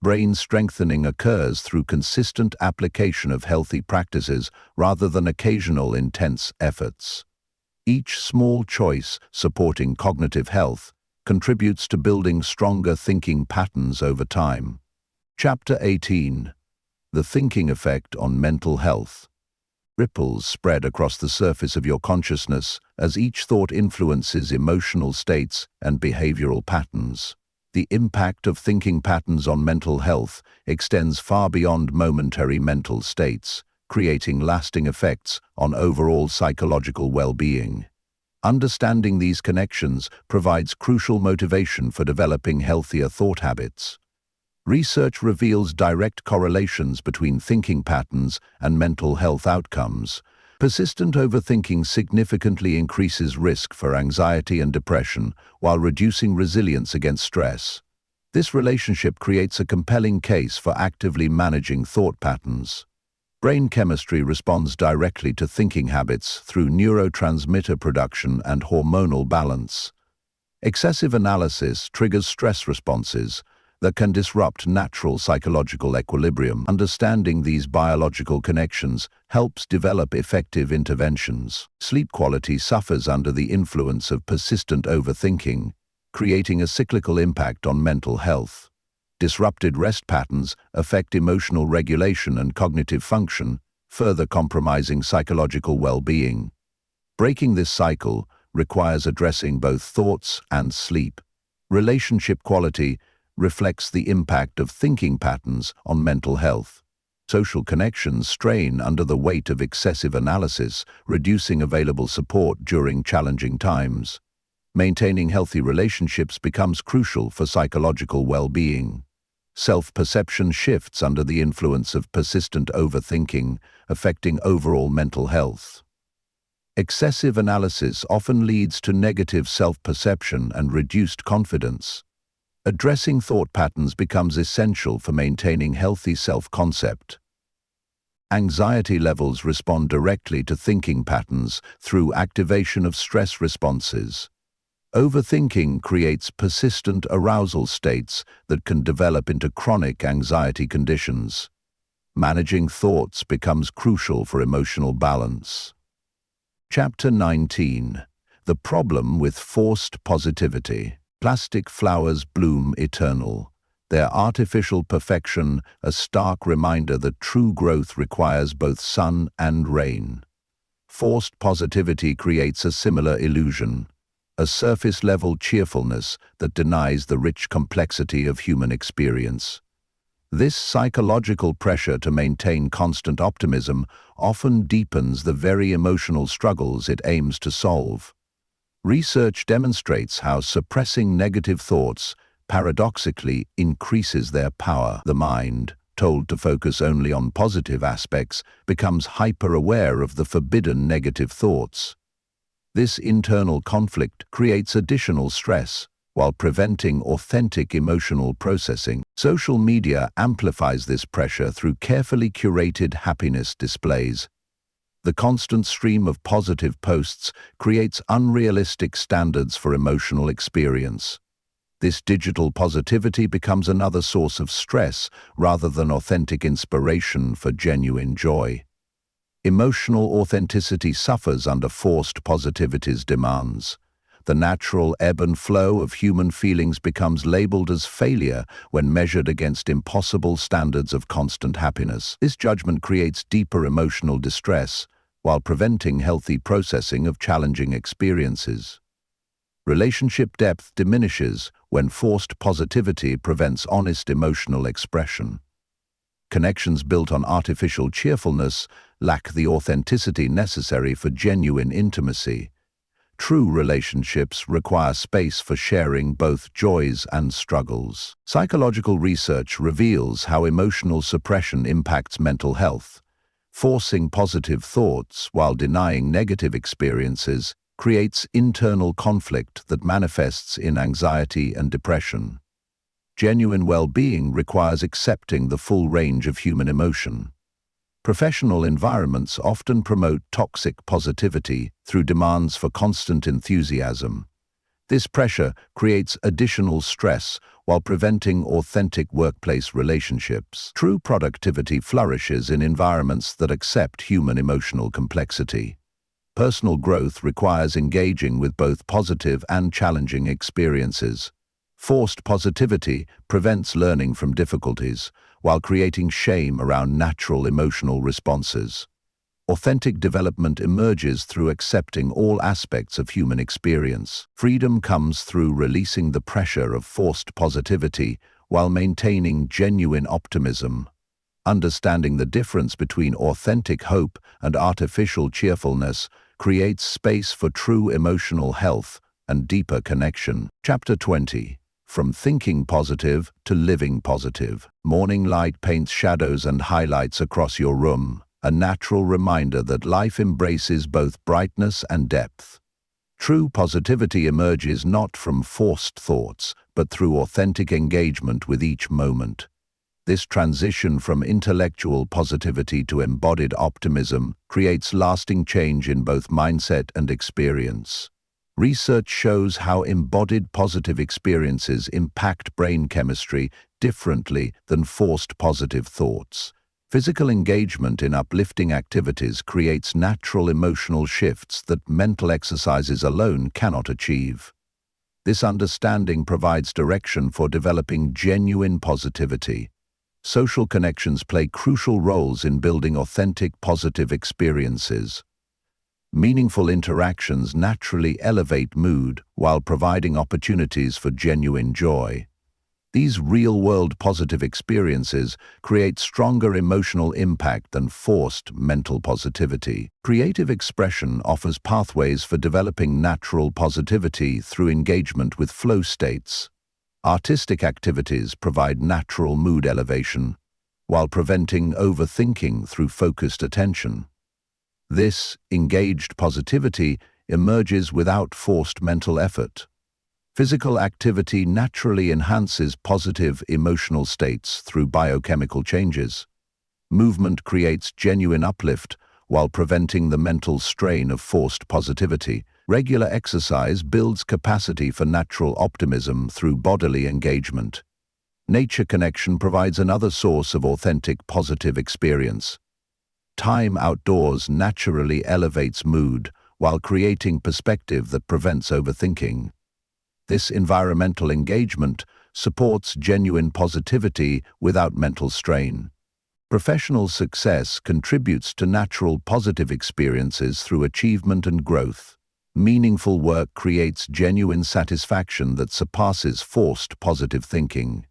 Brain strengthening occurs through consistent application of healthy practices rather than occasional intense efforts. Each small choice supporting cognitive health contributes to building stronger thinking patterns over time. Chapter 18. The Thinking Effect on Mental Health. Ripples spread across the surface of your consciousness as each thought influences emotional states and behavioral patterns. The impact of thinking patterns on mental health extends far beyond momentary mental states, creating lasting effects on overall psychological well-being. Understanding these connections provides crucial motivation for developing healthier thought habits. Research reveals direct correlations between thinking patterns and mental health outcomes. Persistent overthinking significantly increases risk for anxiety and depression while reducing resilience against stress. This relationship creates a compelling case for actively managing thought patterns. Brain chemistry responds directly to thinking habits through neurotransmitter production and hormonal balance. Excessive analysis triggers stress responses that can disrupt natural psychological equilibrium. Understanding these biological connections helps develop effective interventions. Sleep quality suffers under the influence of persistent overthinking, creating a cyclical impact on mental health. Disrupted rest patterns affect emotional regulation and cognitive function, further compromising psychological well-being. Breaking this cycle requires addressing both thoughts and sleep. Relationship quality reflects the impact of thinking patterns on mental health. Social connections strain under the weight of excessive analysis, reducing available support during challenging times. Maintaining healthy relationships becomes crucial for psychological well-being. Self-perception shifts under the influence of persistent overthinking, affecting overall mental health. Excessive analysis often leads to negative self-perception and reduced confidence. Addressing thought patterns becomes essential for maintaining healthy self-concept. Anxiety levels respond directly to thinking patterns through activation of stress responses. Overthinking creates persistent arousal states that can develop into chronic anxiety conditions. Managing thoughts becomes crucial for emotional balance. Chapter 19. The Problem with Forced Positivity. Plastic flowers bloom eternal. Their artificial perfection a stark reminder that true growth requires both sun and rain. Forced positivity creates a similar illusion, a surface-level cheerfulness that denies the rich complexity of human experience. This psychological pressure to maintain constant optimism often deepens the very emotional struggles it aims to solve. Research demonstrates how suppressing negative thoughts paradoxically increases their power. The mind, told to focus only on positive aspects, becomes hyper-aware of the forbidden negative thoughts. This internal conflict creates additional stress while preventing authentic emotional processing. Social media amplifies this pressure through carefully curated happiness displays. The constant stream of positive posts creates unrealistic standards for emotional experience. This digital positivity becomes another source of stress rather than authentic inspiration for genuine joy. Emotional authenticity suffers under forced positivity's demands. The natural ebb and flow of human feelings becomes labeled as failure when measured against impossible standards of constant happiness. This judgment creates deeper emotional distress while preventing healthy processing of challenging experiences. Relationship depth diminishes when forced positivity prevents honest emotional expression. Connections built on artificial cheerfulness lack the authenticity necessary for genuine intimacy. True relationships require space for sharing both joys and struggles. Psychological research reveals how emotional suppression impacts mental health. Forcing positive thoughts while denying negative experiences creates internal conflict that manifests in anxiety and depression. Genuine well-being requires accepting the full range of human emotion. Professional environments often promote toxic positivity through demands for constant enthusiasm. This pressure creates additional stress while preventing authentic workplace relationships. True productivity flourishes in environments that accept human emotional complexity. Personal growth requires engaging with both positive and challenging experiences. Forced positivity prevents learning from difficulties, while creating shame around natural emotional responses. Authentic development emerges through accepting all aspects of human experience. Freedom comes through releasing the pressure of forced positivity while maintaining genuine optimism. Understanding the difference between authentic hope and artificial cheerfulness creates space for true emotional health and deeper connection. Chapter 20. From thinking positive to living positive. Morning light paints shadows and highlights across your room, a natural reminder that life embraces both brightness and depth. True positivity emerges not from forced thoughts, but through authentic engagement with each moment. This transition from intellectual positivity to embodied optimism creates lasting change in both mindset and experience. Research shows how embodied positive experiences impact brain chemistry differently than forced positive thoughts. Physical engagement in uplifting activities creates natural emotional shifts that mental exercises alone cannot achieve. This understanding provides direction for developing genuine positivity. Social connections play crucial roles in building authentic positive experiences. Meaningful interactions naturally elevate mood while providing opportunities for genuine joy. These real-world positive experiences create stronger emotional impact than forced mental positivity. Creative expression offers pathways for developing natural positivity through engagement with flow states. Artistic activities provide natural mood elevation, while preventing overthinking through focused attention. This engaged positivity emerges without forced mental effort. Physical activity naturally enhances positive emotional states through biochemical changes. Movement creates genuine uplift while preventing the mental strain of forced positivity. Regular exercise builds capacity for natural optimism through bodily engagement. Nature connection provides another source of authentic positive experience. Time outdoors naturally elevates mood while creating perspective that prevents overthinking. This environmental engagement supports genuine positivity without mental strain. Professional success contributes to natural positive experiences through achievement and growth. Meaningful work creates genuine satisfaction that surpasses forced positive thinking.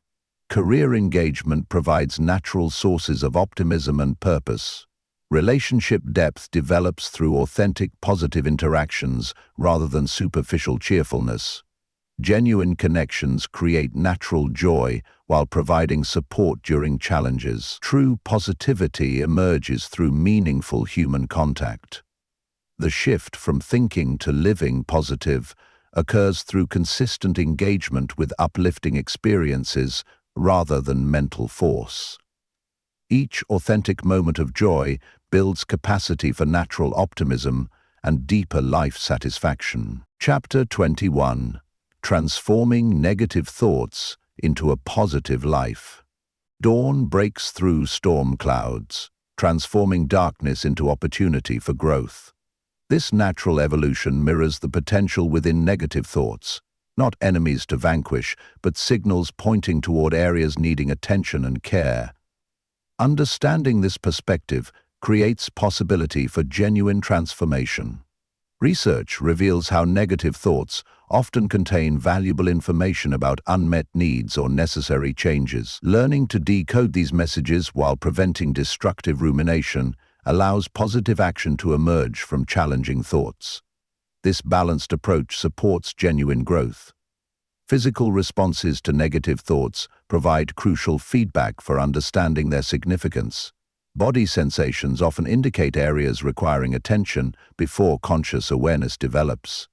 Career engagement provides natural sources of optimism and purpose. Relationship depth develops through authentic positive interactions rather than superficial cheerfulness. Genuine connections create natural joy while providing support during challenges. True positivity emerges through meaningful human contact. The shift from thinking to living positive occurs through consistent engagement with uplifting experiences rather than mental force. Each authentic moment of joy builds capacity for natural optimism and deeper life satisfaction. Chapter 21. Transforming negative thoughts into a positive life. Dawn breaks through storm clouds, transforming darkness into opportunity for growth. This natural evolution mirrors the potential within negative thoughts, not enemies to vanquish, but signals pointing toward areas needing attention and care. Understanding this perspective creates possibility for genuine transformation. Research reveals how negative thoughts often contain valuable information about unmet needs or necessary changes. Learning to decode these messages while preventing destructive rumination allows positive action to emerge from challenging thoughts. This balanced approach supports genuine growth. Physical responses to negative thoughts provide crucial feedback for understanding their significance. Body sensations often indicate areas requiring attention before conscious awareness develops.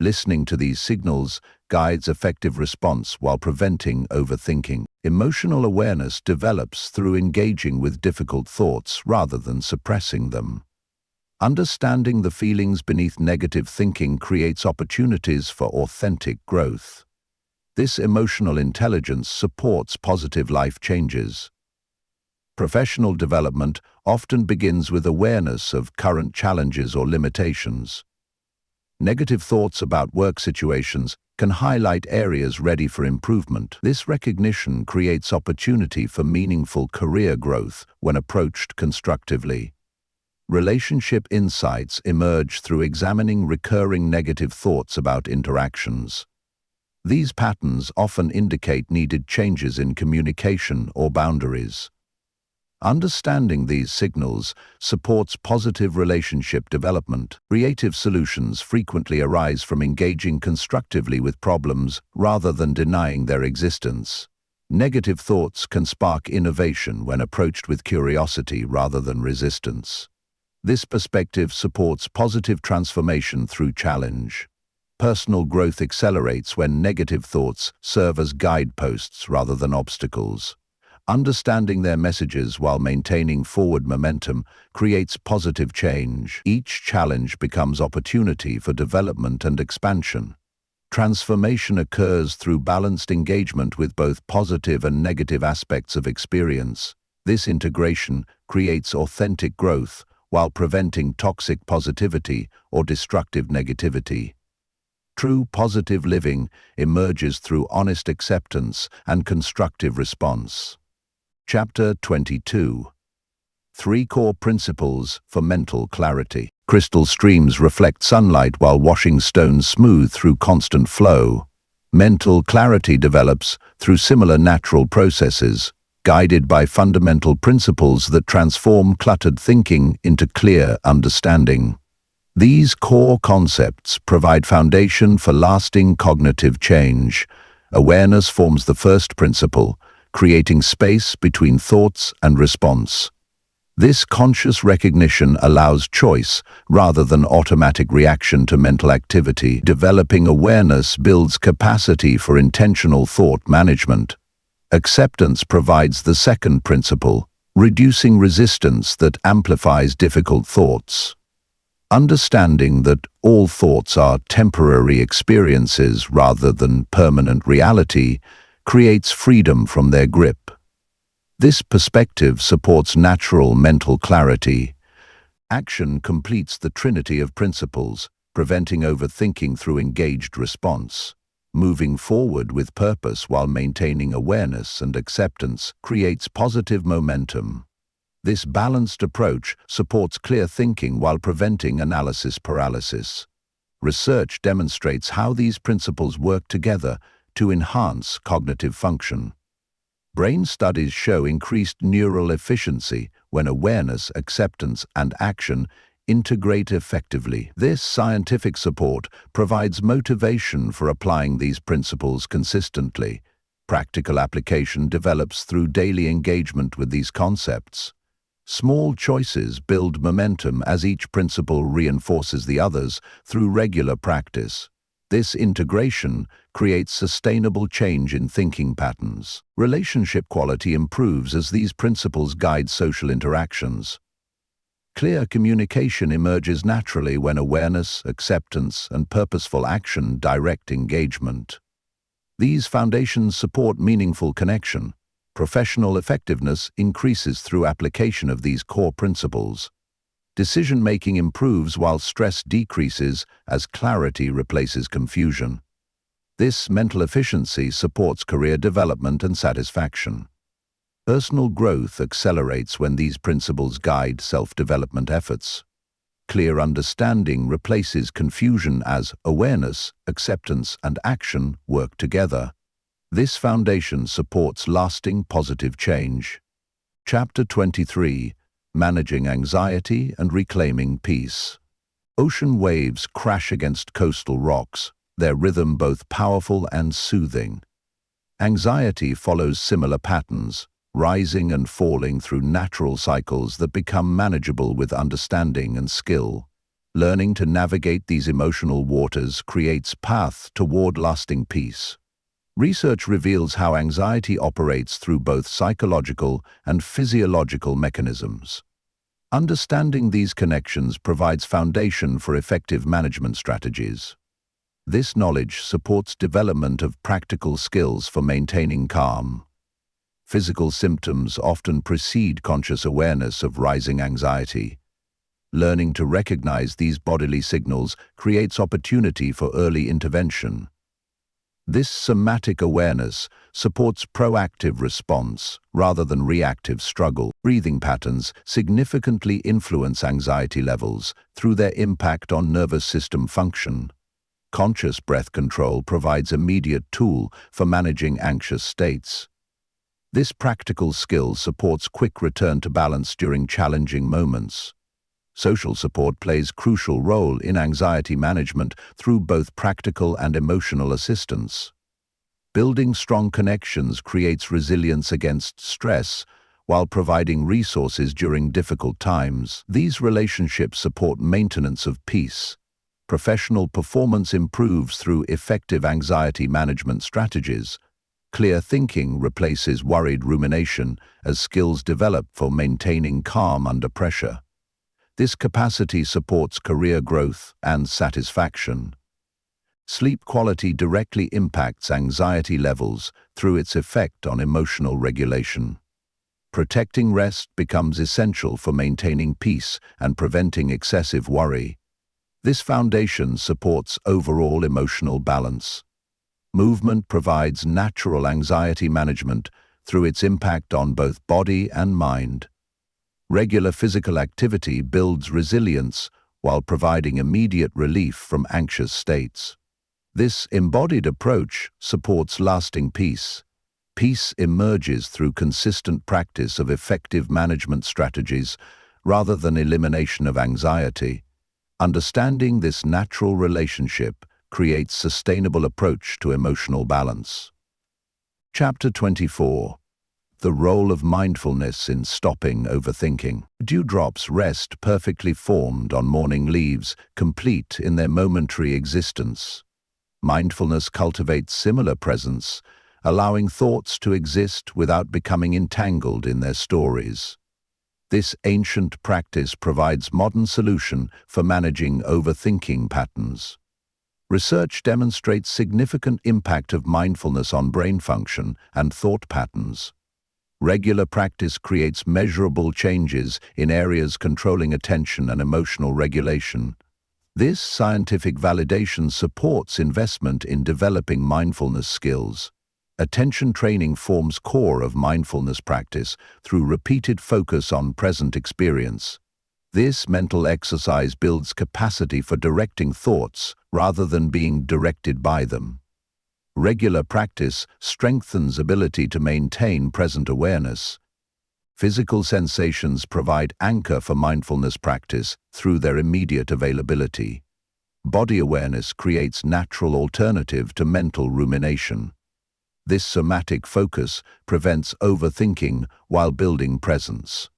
Listening to these signals guides effective response while preventing overthinking. Emotional awareness develops through engaging with difficult thoughts rather than suppressing them. Understanding the feelings beneath negative thinking creates opportunities for authentic growth. This emotional intelligence supports positive life changes. Professional development often begins with awareness of current challenges or limitations. Negative thoughts about work situations can highlight areas ready for improvement. This recognition creates opportunity for meaningful career growth when approached constructively. Relationship insights emerge through examining recurring negative thoughts about interactions. These patterns often indicate needed changes in communication or boundaries. Understanding these signals supports positive relationship development. Creative solutions frequently arise from engaging constructively with problems rather than denying their existence. Negative thoughts can spark innovation when approached with curiosity rather than resistance. This perspective supports positive transformation through challenge. Personal growth accelerates when negative thoughts serve as guideposts rather than obstacles. Understanding their messages while maintaining forward momentum creates positive change. Each challenge becomes opportunity for development and expansion. Transformation occurs through balanced engagement with both positive and negative aspects of experience. This integration creates authentic growth while preventing toxic positivity or destructive negativity. True positive living emerges through honest acceptance and constructive response. Chapter 22. 3 Core Principles for Mental Clarity. Crystal streams reflect sunlight while washing stones smooth through constant flow. Mental clarity develops through similar natural processes, guided by fundamental principles that transform cluttered thinking into clear understanding. These core concepts provide foundation for lasting cognitive change. Awareness forms the first principle, creating space between thoughts and response. This conscious recognition allows choice rather than automatic reaction to mental activity. Developing awareness builds capacity for intentional thought management. Acceptance provides the second principle, reducing resistance that amplifies difficult thoughts. Understanding that all thoughts are temporary experiences rather than permanent reality creates freedom from their grip. This perspective supports natural mental clarity. Action completes the trinity of principles, preventing overthinking through engaged response. Moving forward with purpose while maintaining awareness and acceptance creates positive momentum. This balanced approach supports clear thinking while preventing analysis paralysis. Research demonstrates how these principles work together to enhance cognitive function. Brain studies show increased neural efficiency when awareness, acceptance, and action integrate effectively. This scientific support provides motivation for applying these principles consistently. Practical application develops through daily engagement with these concepts. Small choices build momentum as each principle reinforces the others through regular practice. This integration creates sustainable change in thinking patterns. Relationship quality improves as these principles guide social interactions. Clear communication emerges naturally when awareness, acceptance, and purposeful action direct engagement. These foundations support meaningful connection. Professional effectiveness increases through application of these core principles. Decision-making improves while stress decreases as clarity replaces confusion. This mental efficiency supports career development and satisfaction. Personal growth accelerates when these principles guide self-development efforts. Clear understanding replaces confusion as awareness, acceptance, and action work together. This foundation supports lasting positive change. Chapter 23: Managing Anxiety and Reclaiming Peace. Ocean waves crash against coastal rocks, their rhythm both powerful and soothing. Anxiety follows similar patterns, rising and falling through natural cycles that become manageable with understanding and skill. Learning to navigate these emotional waters creates path toward lasting peace. Research reveals how anxiety operates through both psychological and physiological mechanisms. Understanding these connections provides foundation for effective management strategies. This knowledge supports development of practical skills for maintaining calm. Physical symptoms often precede conscious awareness of rising anxiety. Learning to recognize these bodily signals creates opportunity for early intervention. This somatic awareness supports proactive response rather than reactive struggle. Breathing patterns significantly influence anxiety levels through their impact on nervous system function. Conscious breath control provides immediate tool for managing anxious states. This practical skill supports quick return to balance during challenging moments. Social support plays a crucial role in anxiety management through both practical and emotional assistance. Building strong connections creates resilience against stress, while providing resources during difficult times. These relationships support maintenance of peace. Professional performance improves through effective anxiety management strategies. Clear thinking replaces worried rumination as skills develop for maintaining calm under pressure. This capacity supports career growth and satisfaction. Sleep quality directly impacts anxiety levels through its effect on emotional regulation. Protecting rest becomes essential for maintaining peace and preventing excessive worry. This foundation supports overall emotional balance. Movement provides natural anxiety management through its impact on both body and mind. Regular physical activity builds resilience while providing immediate relief from anxious states. This embodied approach supports lasting peace. Peace emerges through consistent practice of effective management strategies rather than elimination of anxiety. Understanding this natural relationship creates sustainable approach to emotional balance. Chapter 24: The Role of Mindfulness in Stopping Overthinking. Dewdrops rest perfectly formed on morning leaves, complete in their momentary existence. Mindfulness cultivates similar presence, allowing thoughts to exist without becoming entangled in their stories. This ancient practice provides modern solution for managing overthinking patterns. Research demonstrates significant impact of mindfulness on brain function and thought patterns. Regular practice creates measurable changes in areas controlling attention and emotional regulation. This scientific validation supports investment in developing mindfulness skills. Attention training forms core of mindfulness practice through repeated focus on present experience. This mental exercise builds capacity for directing thoughts rather than being directed by them. Regular practice strengthens ability to maintain present awareness. Physical sensations provide anchor for mindfulness practice through their immediate availability. Body awareness creates natural alternative to mental rumination. This somatic focus prevents overthinking while building presence.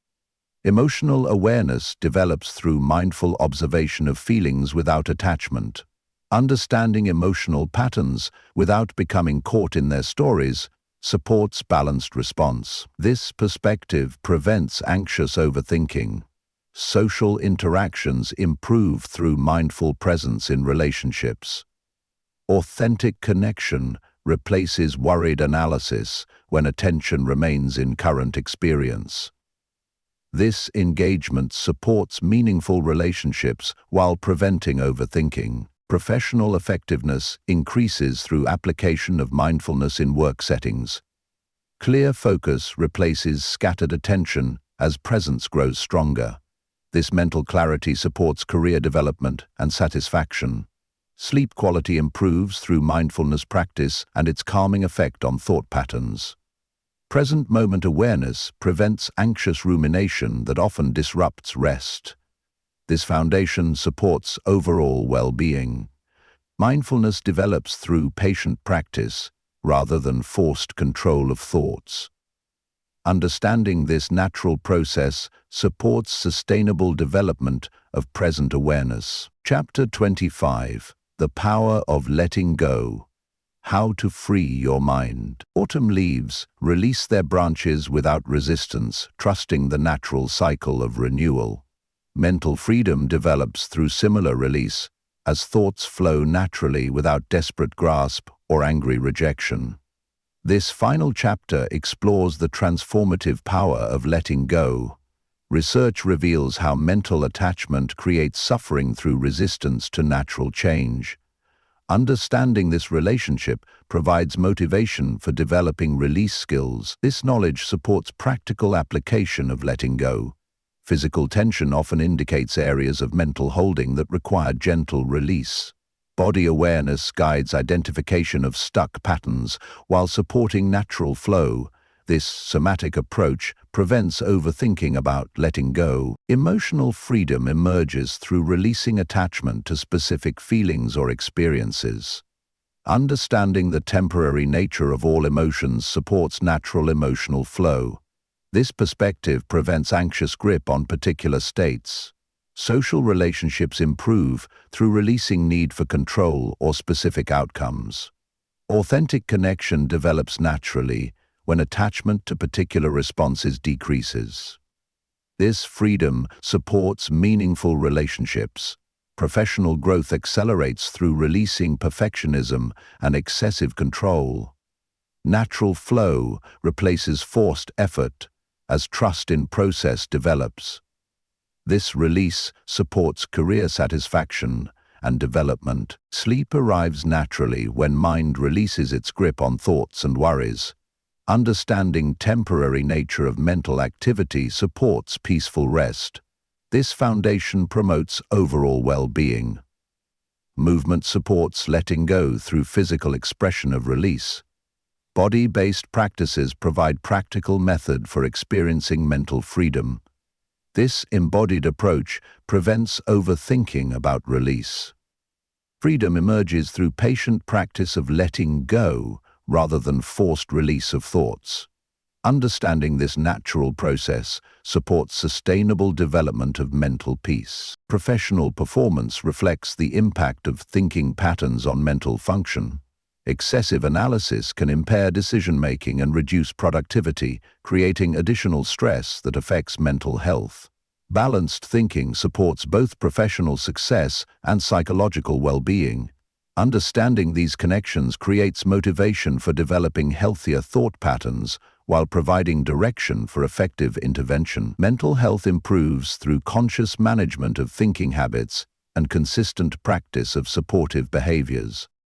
Emotional awareness develops through mindful observation of feelings without attachment. Understanding emotional patterns without becoming caught in their stories supports balanced response. This perspective prevents anxious overthinking. Social interactions improve through mindful presence in relationships. Authentic connection replaces worried analysis when attention remains in current experience. This engagement supports meaningful relationships while preventing overthinking. Professional effectiveness increases through application of mindfulness in work settings. Clear focus replaces scattered attention as presence grows stronger. This mental clarity supports career development and satisfaction. Sleep quality improves through mindfulness practice and its calming effect on thought patterns. Present moment awareness prevents anxious rumination that often disrupts rest. This foundation supports overall well-being. Mindfulness develops through patient practice rather than forced control of thoughts. Understanding this natural process supports sustainable development of present awareness. Chapter 25. The Power of Letting Go. How to Free Your Mind. Autumn leaves release their branches without resistance, trusting the natural cycle of renewal. Mental freedom develops through similar release, as thoughts flow naturally without desperate grasp or angry rejection. This final chapter explores the transformative power of letting go. Research reveals how mental attachment creates suffering through resistance to natural change. Understanding this relationship provides motivation for developing release skills. This knowledge supports practical application of letting go. Physical tension often indicates areas of mental holding that require gentle release. Body awareness guides identification of stuck patterns while supporting natural flow. This somatic approach prevents overthinking about letting go. Emotional freedom emerges through releasing attachment to specific feelings or experiences. Understanding the temporary nature of all emotions supports natural emotional flow. This perspective prevents anxious grip on particular states. Social relationships improve through releasing need for control or specific outcomes. Authentic connection develops naturally when attachment to particular responses decreases. This freedom supports meaningful relationships. Professional growth accelerates through releasing perfectionism and excessive control. Natural flow replaces forced effort as trust in process develops. This release supports career satisfaction and development. Sleep arrives naturally when mind releases its grip on thoughts and worries. Understanding temporary nature of mental activity supports peaceful rest. This foundation promotes overall well-being. Movement supports letting go through physical expression of release. Body-based practices provide practical method for experiencing mental freedom. This embodied approach prevents overthinking about release. Freedom emerges through patient practice of letting go rather than forced release of thoughts. Understanding this natural process supports sustainable development of mental peace. Professional performance reflects the impact of thinking patterns on mental function. Excessive analysis can impair decision-making and reduce productivity, creating additional stress that affects mental health. Balanced thinking supports both professional success and psychological well-being. Understanding these connections creates motivation for developing healthier thought patterns while providing direction for effective intervention. Mental health improves through conscious management of thinking habits and consistent practice of supportive behaviors.